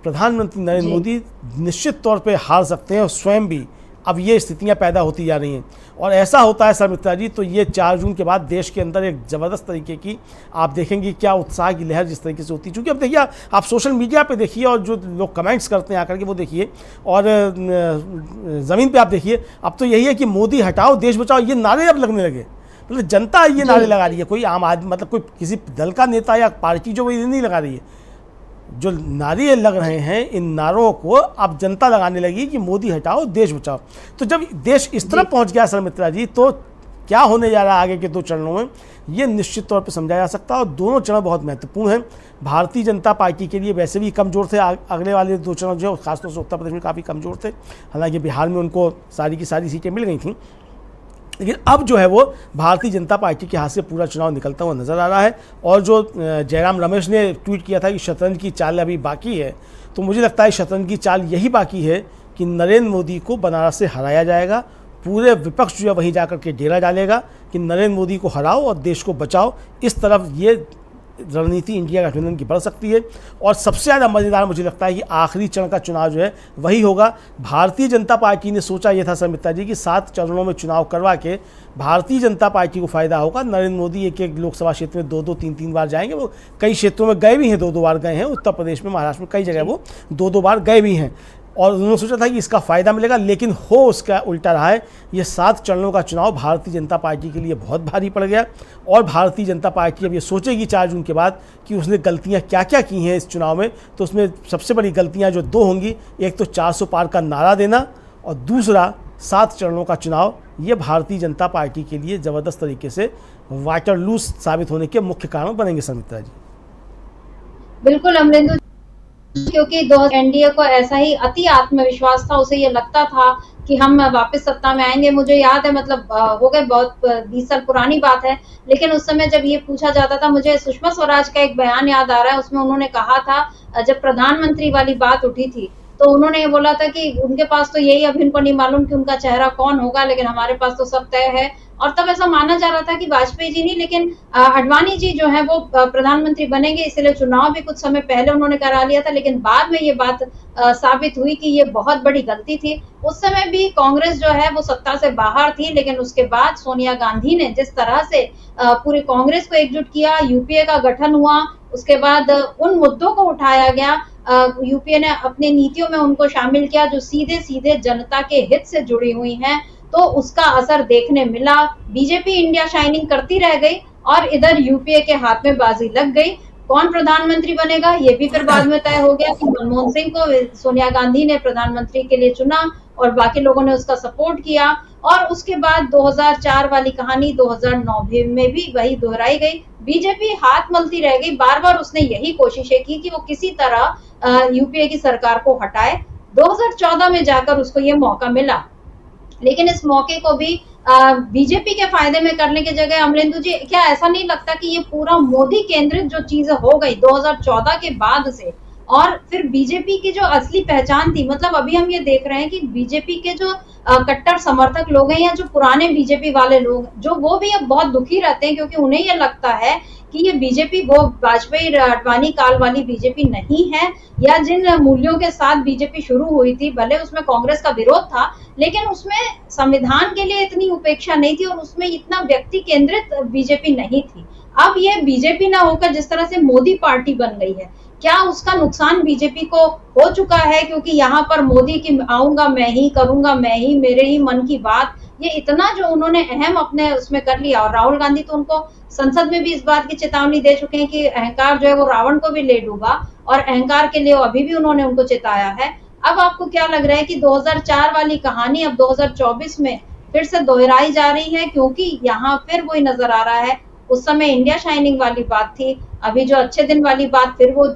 प्रधानमंत्री नरेंद्र मोदी निश्चित तौर पे हार सकते हैं और स्वयं भी अब ये स्थितियां पैदा होती जा रही हैं और ऐसा होता है शर्मित्रा जी तो ये 4 जून के बाद देश के अंदर एक ज़बरदस्त तरीके की आप देखेंगे क्या उत्साह की लहर जिस तरीके से होती है। क्योंकि अब देखिए आप सोशल मीडिया पे देखिए और जो लोग कमेंट्स करते हैं आकर के वो देखिए और ज़मीन पे आप देखिए, अब तो यही है कि मोदी हटाओ देश बचाओ ये नारे अब लगने लगे। मतलब जनता ये नारे लगा रही है, कोई आम आदमी मतलब कोई किसी दल का नेता या पार्टी जो ये नहीं लगा रही है। जो नारे लग रहे हैं इन नारों को अब जनता लगाने लगी कि मोदी हटाओ देश बचाओ। तो जब देश इस तरह पहुंच गया शर्मित्रा जी तो क्या होने जा रहा है आगे के 2 चरणों में ये निश्चित तौर पर समझा जा सकता है और दोनों चरण बहुत महत्वपूर्ण हैं। भारतीय जनता पार्टी के लिए वैसे भी कमज़ोर थे, अगले वाले 2 चरण जो खासतौर से उत्तर प्रदेश में काफ़ी कमज़ोर थे। हालांकि बिहार में उनको सारी की सारी सीटें मिल गई थीं, लेकिन अब जो है वो भारतीय जनता पार्टी के हाथ से पूरा चुनाव निकलता हुआ नज़र आ रहा है। और जो जयराम रमेश ने ट्वीट किया था कि शतरंज की चाल अभी बाकी है, तो मुझे लगता है शतरंज की चाल यही बाकी है कि नरेंद्र मोदी को बनारस से हराया जाएगा। पूरे विपक्ष जो है वहीं जाकर के डेरा डालेगा कि नरेंद्र मोदी को हराओ और देश को बचाओ। इस तरफ ये रणनीति इंडिया गठबंधन की बढ़ सकती है। और सबसे ज़्यादा मज़ेदार मुझे लगता है कि आखिरी चरण का चुनाव जो है वही होगा। भारतीय जनता पार्टी ने सोचा यह था समिता जी कि 7 चरणों में चुनाव करवा के भारतीय जनता पार्टी को फ़ायदा होगा। नरेंद्र मोदी एक एक लोकसभा क्षेत्र में 2-2 3-3 बार जाएंगे। वो कई क्षेत्रों में गए भी हैं, 2-2 बार गए हैं। उत्तर प्रदेश में, महाराष्ट्र में कई जगह वो 2-2 बार गए भी हैं। और उन्होंने सोचा था कि इसका फ़ायदा मिलेगा, लेकिन हो उसका उल्टा रहा है। ये 7 चरणों का चुनाव भारतीय जनता पार्टी के लिए बहुत भारी पड़ गया। और भारतीय जनता पार्टी अब ये सोचेगी 4 जून के बाद कि उसने गलतियां क्या क्या की हैं इस चुनाव में। तो उसमें सबसे बड़ी गलतियां जो 2 होंगी, एक तो 400 पार का नारा देना और दूसरा 7 चरणों का चुनाव। ये भारतीय जनता पार्टी के लिए ज़बरदस्त तरीके से वाटरलू साबित होने के मुख्य कारण बनेंगे समिता जी। बिल्कुल अमरेंदु, क्योंकि 2000 एनडीए को ऐसा ही अति आत्मविश्वास था, उसे ये लगता था कि हम वापस सत्ता में आएंगे। मुझे याद है, मतलब हो गए बहुत 20 साल पुरानी बात है, लेकिन उस समय जब ये पूछा जाता था, मुझे सुषमा स्वराज का एक बयान याद आ रहा है। उसमें उन्होंने कहा था, जब प्रधानमंत्री वाली बात उठी थी तो उन्होंने ये बोला था कि उनके पास तो यही, अब इनको नहीं मालूम कि उनका चेहरा कौन होगा, लेकिन हमारे पास तो सब तय है। और तब ऐसा माना जा रहा था कि वाजपेयी जी नहीं, लेकिन आडवाणी जी जो है वो प्रधानमंत्री बनेंगे, इसलिए चुनाव भी कुछ समय पहले उन्होंने करा लिया था। लेकिन बाद में ये बात साबित हुई कि ये बहुत बड़ी गलती थी। उस समय भी कांग्रेस जो है वो सत्ता से बाहर थी, लेकिन उसके बाद सोनिया गांधी ने जिस तरह से पूरी कांग्रेस को एकजुट किया, यूपीए का गठन हुआ, उसके बाद उन मुद्दों को उठाया गया, यूपीए ने अपनी नीतियों में उनको शामिल किया जो सीधे सीधे जनता के हित से जुड़ी हुई हैं, तो उसका असर देखने मिला। बीजेपी इंडिया शाइनिंग करती रह गई और इधर यूपीए के हाथ में बाजी लग गई। कौन प्रधानमंत्री बनेगा ये भी फिर बाद में तय हो गया कि मनमोहन सिंह को सोनिया गांधी ने प्रधानमंत्री के लिए चुना और बाकी लोगों ने उसका सपोर्ट किया। और उसके बाद 2004 वाली कहानी 2009 में भी वही दोहराई गई। बीजेपी हाथ मलती रह गई, बार बार उसने यही कोशिशें की कि वो किसी तरह यूपीए की सरकार को हटाए। 2014 में जाकर उसको ये मौका मिला, लेकिन इस मौके को भी बीजेपी के फायदे में करने की जगह, अमरेंदु जी, क्या ऐसा नहीं लगता कि ये पूरा मोदी केंद्रित जो चीजें हो गई 2014 के बाद से, और फिर बीजेपी की जो असली पहचान थी, मतलब अभी हम ये देख रहे हैं कि बीजेपी के जो कट्टर समर्थक लोग हैं या जो पुराने बीजेपी वाले लोग, जो वो भी अब बहुत दुखी रहते हैं, क्योंकि उन्हें ये लगता है कि ये बीजेपी वो वाजपेयी आडवाणी काल वाली बीजेपी नहीं है, या जिन मूल्यों के साथ बीजेपी शुरू हुई थी, भले उसमें कांग्रेस का विरोध था, लेकिन उसमें संविधान के लिए इतनी उपेक्षा नहीं थी और उसमें इतना व्यक्ति केंद्रित बीजेपी नहीं थी। अब ये बीजेपी ना होकर जिस तरह से मोदी पार्टी बन गई है, क्या उसका नुकसान बीजेपी को हो चुका है? क्योंकि यहाँ पर मोदी की आऊंगा मैं ही, करूंगा मैं ही, मेरे ही मन की बात, ये इतना जो उन्होंने अहम अपने उसमें कर लिया। और राहुल गांधी तो उनको संसद में भी इस बात की चेतावनी दे चुके हैं कि अहंकार जो है वो रावण को भी ले डूबा, और अहंकार के लिए अभी भी उन्होंने उनको चेताया है। अब आपको क्या लग रहा है कि 2004 वाली कहानी अब 2024 में फिर से दोहराई जा रही है? क्योंकि यहाँ फिर वही नजर आ रहा है, उस समय इंडिया शाइनिंग वाली बात थी, अभी जो अच्छे दिन वाली बात फिर वो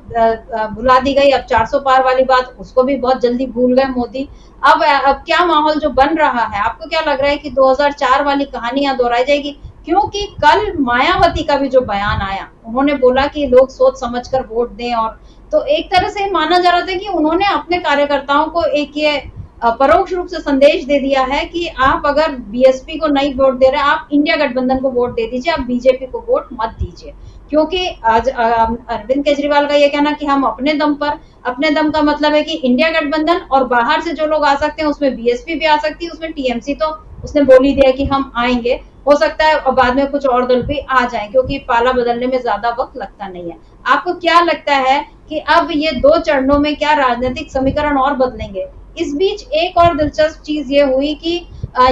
भुला दी गई। अब 400 पार वाली बात, उसको भी बहुत जल्दी भूल गए मोदी। अब क्या माहौल जो बन रहा है, आपको क्या लग रहा है कि 2004 वाली कहानी यहाँ दोहराई जाएगी? क्योंकि कल मायावती का भी जो बयान आया, उन्होंने बोला कि लोग सोच समझकर वोट दें, और तो एक तरह से माना जा रहा था कि उन्होंने अपने कार्यकर्ताओं को एक ये परोक्ष रूप से संदेश दे दिया है कि आप अगर बीएसपी को नहीं वोट दे रहे, आप इंडिया गठबंधन को वोट दे दीजिए, आप बीजेपी को वोट मत दीजिए। क्योंकि आज अरविंद केजरीवाल का ये कहना कि हम अपने दम पर, अपने दम का मतलब है कि इंडिया गठबंधन और बाहर से जो लोग आ सकते हैं उसमें बीएसपी भी आ सकती है, उसमें टीएमसी तो उसने बोल ही दिया कि हम आएंगे, हो सकता है और बाद में कुछ और दल भी आ जाएं, क्योंकि पाला बदलने में ज्यादा वक्त लगता नहीं है। आपको क्या लगता है कि अब ये 2 चरणों में क्या राजनीतिक समीकरण और बदलेंगे? इस बीच एक और दिलचस्प चीज ये हुई कि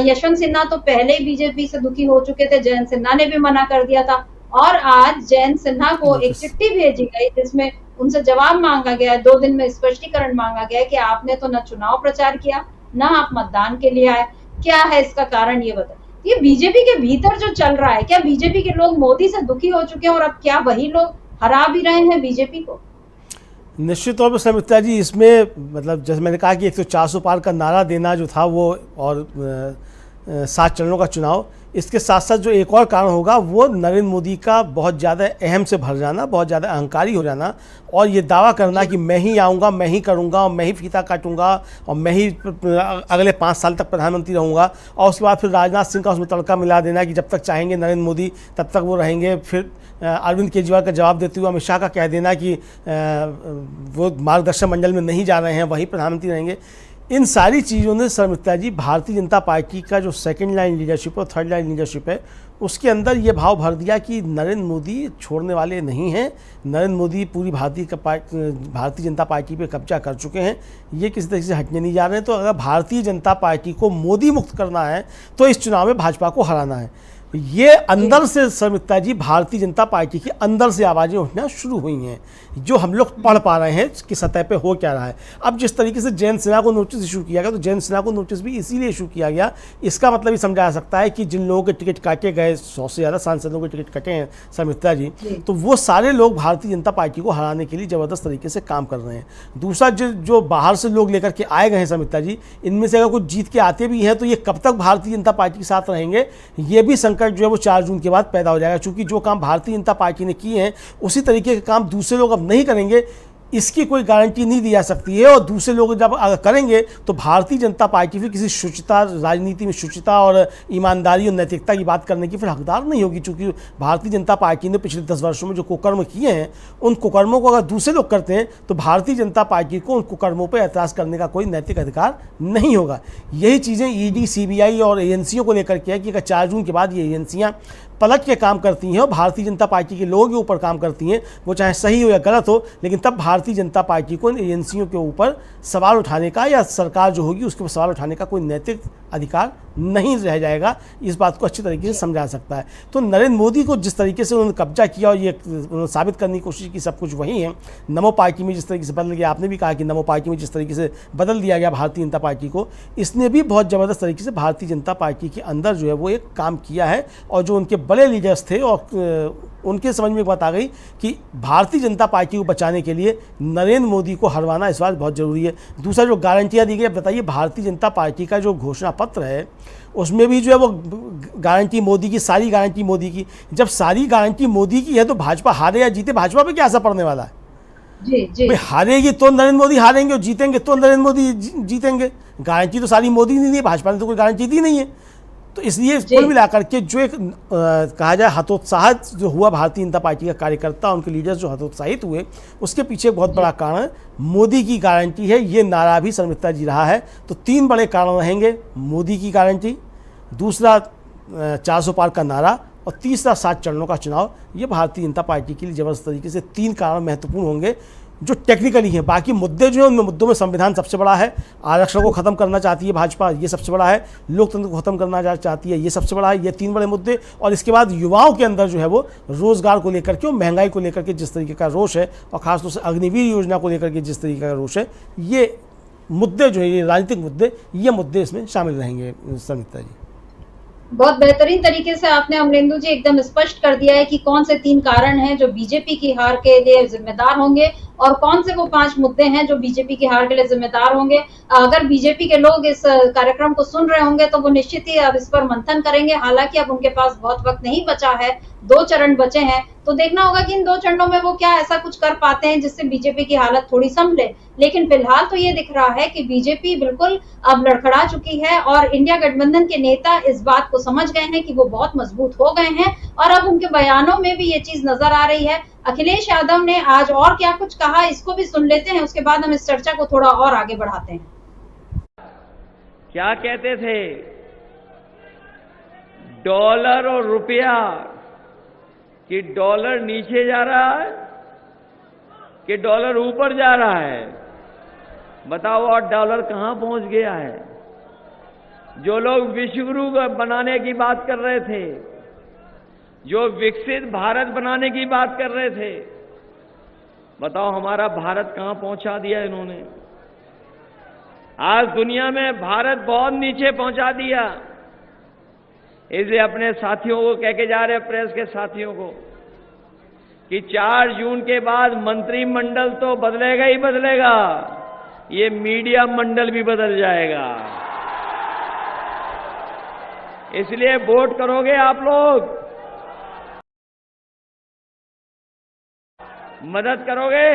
यशवंत सिन्हा तो पहले ही बीजेपी से दुखी हो चुके थे, जयंत सिन्हा ने भी मना कर दिया था, और आज जयंत सिन्हा को एक चिट्ठी भेजी गई जिसमें उनसे जवाब मांगा गया है, 2 दिन में स्पष्टीकरण मांगा गया कि आपने तो न चुनाव प्रचार किया, न आप मतदान के लिए आए, क्या है इसका कारण, ये बताए। ये बीजेपी के भीतर जो चल रहा है, क्या बीजेपी के लोग मोदी से दुखी हो चुके हैं और अब क्या वही लोग हरा भी रहे हैं बीजेपी को? निश्चित तौर पर समिता जी, इसमें मतलब जैसे मैंने कहा कि 100-400 पार का नारा देना जो था वो, और 7 चरणों का चुनाव, इसके साथ साथ जो एक और कारण होगा वो नरेंद्र मोदी का बहुत ज़्यादा अहम से भर जाना, बहुत ज़्यादा अहंकारी हो जाना, और ये दावा करना कि मैं ही आऊँगा, मैं ही करूँगा, मैं ही फीता काटूँगा, और मैं ही अगले 5 साल तक प्रधानमंत्री रहूँगा। और उसके बाद फिर राजनाथ सिंह का उसमें तड़का मिला देना कि जब तक चाहेंगे नरेंद्र मोदी तब तक वो रहेंगे, फिर अरविंद केजरीवाल का जवाब देते हुए अमित शाह का कह देना कि वो मार्गदर्शक मंडल में नहीं जा रहे हैं, वही प्रधानमंत्री रहेंगे, इन सारी चीज़ों ने शर्मिष्ठा जी भारतीय जनता पार्टी का जो सेकंड लाइन लीडरशिप और थर्ड लाइन लीडरशिप है उसके अंदर ये भाव भर दिया कि नरेंद्र मोदी छोड़ने वाले नहीं हैं। नरेंद्र मोदी पूरी भारतीय जनता पार्टी पे कब्जा कर चुके हैं, ये किसी तरीके से हटने नहीं जा रहे हैं। तो अगर भारतीय जनता पार्टी को मोदी मुक्त करना है तो इस चुनाव में भाजपा को हराना है। ये अंदर से शर्मिष्ठा जी भारतीय जनता पार्टी की अंदर से आवाज़ें उठना शुरू हुई हैं, जो हम लोग पढ़ पा रहे हैं कि सतह पे हो क्या रहा है। अब जिस तरीके से जयंत सिन्हा को नोटिस इशू किया गया, तो जयंत सिन्हा को नोटिस भी इसीलिए इशू किया गया, इसका मतलब ये समझा जा सकता है कि जिन लोगों के टिकट काटे गए, 100 से ज़्यादा सांसदों के टिकट कटे हैं शर्मिष्ठा जी, तो वो सारे लोग भारतीय जनता पार्टी को हराने के लिए ज़बरदस्त तरीके से काम कर रहे हैं। दूसरा जो बाहर से लोग लेकर के आए गए हैं शर्मिष्ठा जी, इनमें से अगर कुछ जीत के आते भी हैं तो ये कब तक भारतीय जनता पार्टी के साथ रहेंगे, ये भी संकट जो है वो 4 जून के बाद पैदा हो जाएगा। क्योंकि जो काम भारतीय जनता पार्टी ने किए हैं उसी तरीके के काम दूसरे लोग अब नहीं करेंगे, इसकी कोई गारंटी नहीं दी जा सकती है। और दूसरे लोग जब करेंगे तो भारतीय जनता पार्टी फिर किसी शुचिता, राजनीति में शुचिता और ईमानदारी और नैतिकता की बात करने की फिर हकदार नहीं होगी। चूँकि भारतीय जनता पार्टी ने पिछले 10 वर्षों में जो कुकर्म किए हैं, उन कुकर्मों को अगर दूसरे लोग करते हैं तो भारतीय जनता पार्टी को उन कुकर्मों पर एतराज़ करने का कोई नैतिक अधिकार नहीं होगा। यही चीज़ें ईडी, सीबीआई और एजेंसियों को लेकर के है कि अगर 4 जून के बाद ये एजेंसियाँ पलट के काम करती हैं और भारतीय जनता पार्टी के लोगों के ऊपर काम करती हैं, वो चाहे सही हो या गलत हो, लेकिन तब भारतीय जनता पार्टी को इन एजेंसियों के ऊपर सवाल उठाने का या सरकार जो होगी उसके ऊपर सवाल उठाने का कोई नैतिक अधिकार नहीं रह जाएगा। इस बात को अच्छी तरीके से समझा सकता है। तो नरेंद्र मोदी को जिस तरीके से उन्होंने कब्जा किया और ये साबित करने की कोशिश की सब कुछ वही है। नमो पार्टी में जिस तरीके से बदल गया, आपने भी कहा कि नमो पार्टी में जिस तरीके से बदल दिया गया भारतीय जनता पार्टी को, इसने भी बहुत ज़बरदस्त तरीके से भारतीय जनता पार्टी के अंदर जो है वो एक काम किया है। और जो उनके बड़े लीडर्स थे और उनके समझ में एक बात आ गई कि भारतीय जनता पार्टी को बचाने के लिए नरेंद्र मोदी को हरवाना इस बात बहुत ज़रूरी है। दूसरा जो गारंटियाँ दी गई, बताइए भारतीय जनता पार्टी का जो घोषणा पत्र है उसमें भी जो है वो गारंटी मोदी की, सारी गारंटी मोदी की। जब सारी गारंटी मोदी की है तो भाजपा हारे या जीते, भाजपा पे क्या असर पड़ने वाला है? जी। भाई हारेगी तो नरेंद्र मोदी हारेंगे और जीतेंगे तो नरेंद्र मोदी जीतेंगे। गारंटी तो सारी मोदी ने दी है, भाजपा ने तो कोई गारंटी दी नहीं है। तो इसलिए कुल मिलाकर के जो एक कहा जाए हतोत्साहित जो हुआ भारतीय जनता पार्टी का कार्यकर्ता, उनके लीडर्स जो हतोत्साहित हुए, उसके पीछे बहुत बड़ा कारण मोदी की गारंटी है। ये नारा भी शर्मिष्ठा जी रहा है। तो 3 बड़े कारण रहेंगे, मोदी की गारंटी, दूसरा 400 पार का नारा और तीसरा 7 चरणों का चुनाव। ये भारतीय जनता पार्टी के लिए जबरदस्त तरीके से 3 कारण महत्वपूर्ण होंगे जो टेक्निकली हैं। बाकी मुद्दे जो हैं उनमें मुद्दों में संविधान सबसे बड़ा है, आरक्षण को खत्म करना चाहती है भाजपा, ये सबसे बड़ा है, लोकतंत्र को खत्म करना चाहती है, ये सबसे बड़ा है। ये 3 बड़े मुद्दे। और इसके बाद युवाओं के अंदर जो है वो रोजगार को लेकर के और महंगाई को लेकर के जिस तरीके का रोष है और खासतौर से अग्निवीर योजना को लेकर के जिस तरीके का रोष है, ये मुद्दे जो है, ये राजनीतिक मुद्दे, ये मुद्दे इसमें शामिल रहेंगे शर्मिष्ठा जी। बहुत बेहतरीन तरीके से आपने अमलेंदु जी एकदम स्पष्ट कर दिया है कि कौन से 3 कारण हैं जो बीजेपी की हार के लिए जिम्मेदार होंगे और कौन से वो 5 मुद्दे हैं जो बीजेपी की हार के लिए जिम्मेदार होंगे। अगर बीजेपी के लोग इस कार्यक्रम को सुन रहे होंगे तो वो निश्चित ही अब इस पर मंथन करेंगे। हालांकि अब उनके पास बहुत वक्त नहीं बचा है, 2 चरण बचे हैं, तो देखना होगा कि इन 2 चरणों में वो क्या ऐसा कुछ कर पाते हैं जिससे बीजेपी की हालत थोड़ी संभले। लेकिन फिलहाल तो ये दिख रहा है कि बीजेपी बिल्कुल अब लड़खड़ा चुकी है और इंडिया गठबंधन के नेता इस बात को समझ गए हैं कि वो बहुत मजबूत हो गए हैं और अब उनके बयानों में भी ये चीज नजर आ रही है। अखिलेश यादव ने आज और क्या कुछ कहा, इसको भी सुन लेते हैं, उसके बाद हम इस चर्चा को थोड़ा और आगे बढ़ाते हैं। क्या कहते थे, डॉलर और रुपया, कि डॉलर नीचे जा रहा है कि डॉलर ऊपर जा रहा है? बताओ, और डॉलर कहां पहुंच गया है? जो लोग विश्व गुरु बनाने की बात कर रहे थे, जो विकसित भारत बनाने की बात कर रहे थे, बताओ हमारा भारत कहां पहुंचा दिया इन्होंने? आज दुनिया में भारत बहुत नीचे पहुंचा दिया। इसलिए अपने साथियों को कह के जा रहे हैं, प्रेस के साथियों को, कि 4 जून के बाद मंत्रिमंडल तो बदलेगा ही बदलेगा, ये मीडिया मंडल भी बदल जाएगा। इसलिए वोट करोगे आप लोग, मदद करोगे।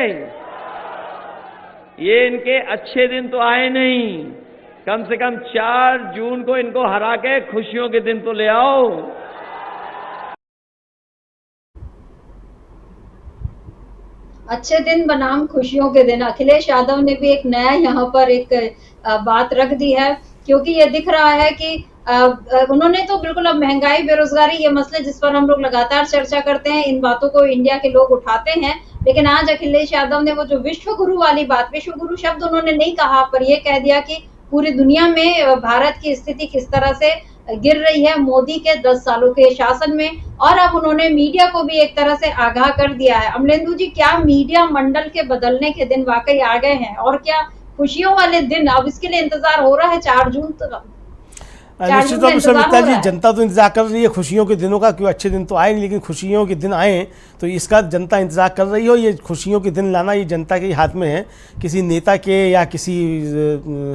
ये इनके अच्छे दिन तो आए नहीं, कम से कम 4 जून को इनको हरा के खुशियों के दिन तो ले आओ। अच्छे दिन बनाम खुशियों के दिन। अखिलेश यादव ने भी एक नया यहाँ पर एक बात रख दी है, क्योंकि ये दिख रहा है कि उन्होंने तो बिल्कुल अब महंगाई, बेरोजगारी, ये मसले जिस पर हम लोग लगातार चर्चा करते हैं, इन बातों को इंडिया के लोग उठाते हैं, लेकिन आज अखिलेश यादव ने वो जो विश्व गुरु वाली बात, विश्व गुरु शब्द उन्होंने नहीं कहा, पर ये कह दिया कि पूरी दुनिया में भारत की स्थिति किस तरह से गिर रही है मोदी के 10 सालों के शासन में। और अब उन्होंने मीडिया को भी एक तरह से आगाह कर दिया है। अमलेंदु जी, क्या मीडिया मंडल के बदलने के दिन वाकई आ गए हैं? और क्या खुशियों वाले दिन अब इसके लिए इंतजार हो रहा है? 4 जून तक निश्चित तौर पर समिता जी, जनता तो इंतजार कर रही है खुशियों के दिनों का, क्यों अच्छे दिन तो आए नहीं, लेकिन खुशियों के दिन आए तो इसका जनता इंतजार कर रही हो। ये खुशियों के दिन लाना ये जनता के हाथ में है, किसी नेता के या किसी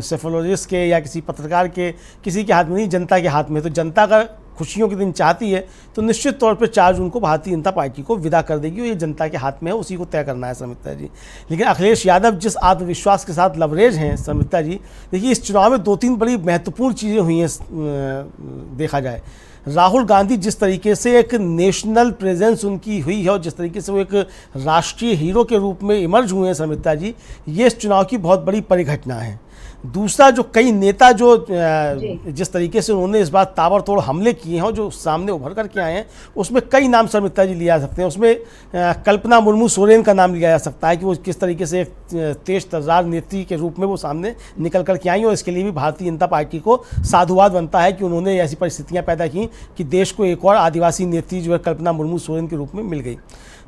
सेफोलॉजिस्ट के या किसी पत्रकार के, किसी के हाथ में नहीं, जनता के हाथ में। तो जनता का खुशियों के दिन चाहती है तो निश्चित तौर पर 4 जून को भारतीय जनता पार्टी को विदा कर देगी, और ये जनता के हाथ में है, उसी को तय करना है समिता जी। लेकिन अखिलेश यादव जिस आत्मविश्वास के साथ लवरेज हैं समिता जी, देखिए इस चुनाव में 2-3 बड़ी महत्वपूर्ण चीज़ें हुई हैं। देखा जाए, राहुल गांधी जिस तरीके से एक नेशनल प्रेजेंस उनकी हुई है और जिस तरीके से वो एक राष्ट्रीय हीरो के रूप में इमर्ज हुए हैं समिता जी, ये इस चुनाव की बहुत बड़ी परिघटना है। दूसरा, जो कई नेता जो जिस तरीके से उन्होंने इस बार ताबड़तोड़ हमले किए हैं और जो सामने उभर करके आए हैं, उसमें कई नाम समिता जी लिए जा सकते हैं। उसमें कल्पना मुर्मू सोरेन का नाम लिया जा सकता है कि वो किस तरीके से तेज तर्रार नेत्री के रूप में वो सामने निकल करके आई, और इसके लिए भी भारतीय जनता पार्टी को साधुवाद बनता है कि उन्होंने ऐसी परिस्थितियाँ पैदा की कि देश को एक और आदिवासी नेत्री जो है कल्पना मुर्मू सोरेन के रूप में मिल गई।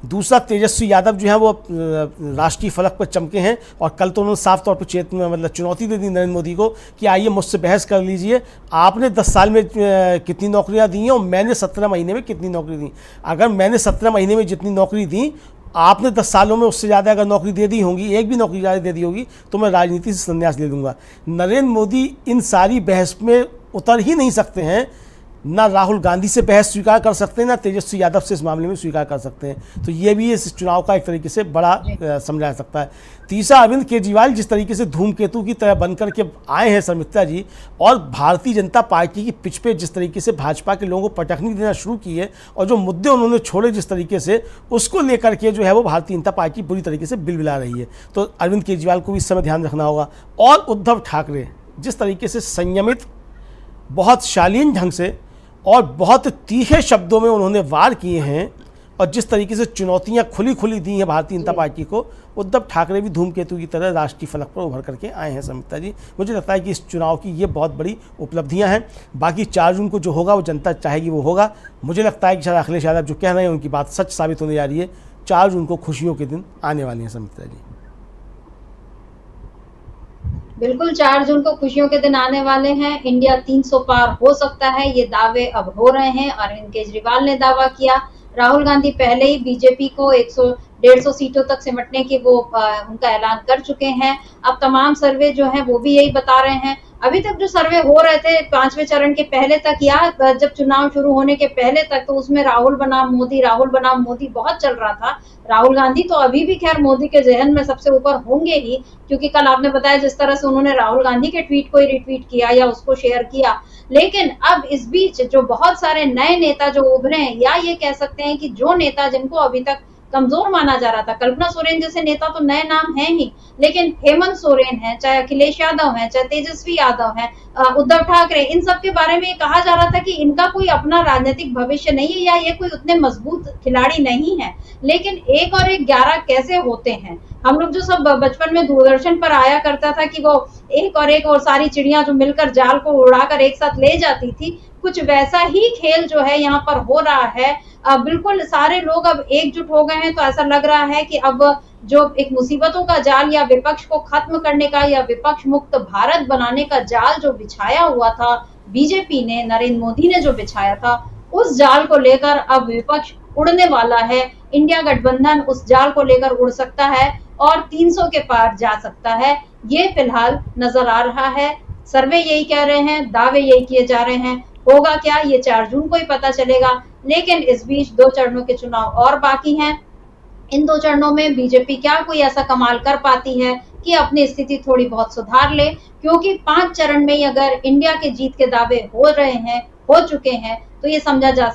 दूसरा, तेजस्वी यादव जो है वो राष्ट्रीय फलक पर चमके हैं, और कल तो उन्होंने साफ तौर पर चुनौती दे दी नरेंद्र मोदी को कि आइए मुझसे बहस कर लीजिए, आपने 10 साल में कितनी नौकरियां दी हैं और मैंने 17 महीने में कितनी नौकरी दी। अगर मैंने 17 महीने में जितनी नौकरी दी, आपने 10 सालों में उससे ज़्यादा अगर नौकरी दे दी होगी, एक भी नौकरी ज़्यादा दे दी होगी, तो मैं राजनीति से संन्यास ले लूँगा। नरेंद्र मोदी इन सारी बहस में उतर ही नहीं सकते हैं, ना राहुल गांधी से बहस स्वीकार कर सकते हैं, ना तेजस्वी यादव से इस मामले में स्वीकार कर सकते हैं। तो ये भी इस चुनाव का एक तरीके से बड़ा समझा जा सकता है। तीसरा, अरविंद केजरीवाल जिस तरीके से धूमकेतु की तरह बनकर के आए हैं समिता जी, और भारतीय जनता पार्टी की पिच पे जिस तरीके से भाजपा के लोगों को पटखनी देना शुरू की है, और जो मुद्दे उन्होंने छोड़े जिस तरीके से, उसको लेकर के जो है वो भारतीय जनता पार्टी बुरी तरीके से बिलबिला रही है। तो अरविंद केजरीवाल को भी इस समय ध्यान रखना होगा। और उद्धव ठाकरे जिस तरीके से संयमित, बहुत शालीन ढंग से और बहुत तीखे शब्दों में उन्होंने वार किए हैं, और जिस तरीके से चुनौतियां खुली खुली दी हैं भारतीय जनता पार्टी को, उद्धव ठाकरे भी धूमकेतु की तरह राष्ट्रीय फलक पर उभर करके आए हैं समिता जी। मुझे लगता है कि इस चुनाव की ये बहुत बड़ी उपलब्धियां हैं। बाकी 4 जून को जो होगा वो जनता चाहेगी वो होगा। मुझे लगता है कि शायद अखिलेश यादव जो कह रहे हैं उनकी बात सच साबित होने जा रही है। 4 जून को खुशियों के दिन आने वाले हैं समिता जी। बिल्कुल, 4 जून को खुशियों के दिन आने वाले हैं। इंडिया 300 पार हो सकता है, ये दावे अब हो रहे हैं। अरविंद केजरीवाल ने दावा किया, राहुल गांधी पहले ही बीजेपी को 100-150 सीटों तक सिमटने की वो उनका ऐलान कर चुके हैं। अब तमाम सर्वे जो हैं वो भी यही बता रहे हैं। अभी तक जो सर्वे हो रहे थे 5वें चरण के पहले तक, या जब चुनाव शुरू होने के पहले तक, तो उसमें राहुल बनाम मोदी बहुत चल रहा था। राहुल गांधी तो अभी भी खैर मोदी के जहन में सबसे ऊपर होंगे ही, क्योंकि कल आपने बताया जिस तरह से उन्होंने राहुल गांधी के ट्वीट को ही रिट्वीट किया या उसको शेयर किया। लेकिन अब इस बीच जो बहुत सारे नए नेता जो उभरे हैं, या ये कह सकते हैं कि जो नेता जिनको अभी तक कमजोर माना जा रहा था, कल्पना सोरेन जैसे नेता तो नए नाम हैं ही, लेकिन हेमंत सोरेन है, चाहे अखिलेश यादव है, चाहे तेजस्वी यादव है, उद्धव ठाकरे, इन सब के बारे में कहा जा रहा था कि इनका कोई अपना राजनीतिक भविष्य नहीं है, या ये कोई उतने मजबूत खिलाड़ी नहीं है। लेकिन 1 और 1 11 कैसे होते हैं? हम लोग जो सब बचपन में दूरदर्शन पर आया करता था कि वो 1 और 1 और सारी चिड़ियां जो मिलकर जाल को उड़ाकर एक साथ ले जाती थी, कुछ वैसा ही खेल जो है यहाँ पर हो रहा है। बिल्कुल सारे लोग अब एकजुट हो गए हैं, तो ऐसा लग रहा है कि अब जो एक मुसीबतों का जाल या विपक्ष को खत्म करने का या विपक्ष मुक्त भारत बनाने का जाल जो बिछाया हुआ था बीजेपी ने, नरेंद्र मोदी ने जो बिछाया था, उस जाल को लेकर अब विपक्ष उड़ने वाला है। इंडिया गठबंधन उस जाल को लेकर उड़ सकता है और 300 के पार जा सकता है, ये फिलहाल नजर आ रहा है। सर्वे यही कह रहे हैं, दावे यही किए जा रहे हैं। होगा क्या, ये 4 जून को ही पता चलेगा। लेकिन इस बीच 2 चरणों के चुनाव और बाकी हैं। इन 2 चरणों में बीजेपी क्या कोई ऐसा कमाल कर पाती है कि अपनी स्थिति थोड़ी बहुत सुधार ले, क्योंकि 5 चरण में ही अगर इंडिया के जीत के दावे हो रहे हैं, हो चुके हैं, तो ये समझा जा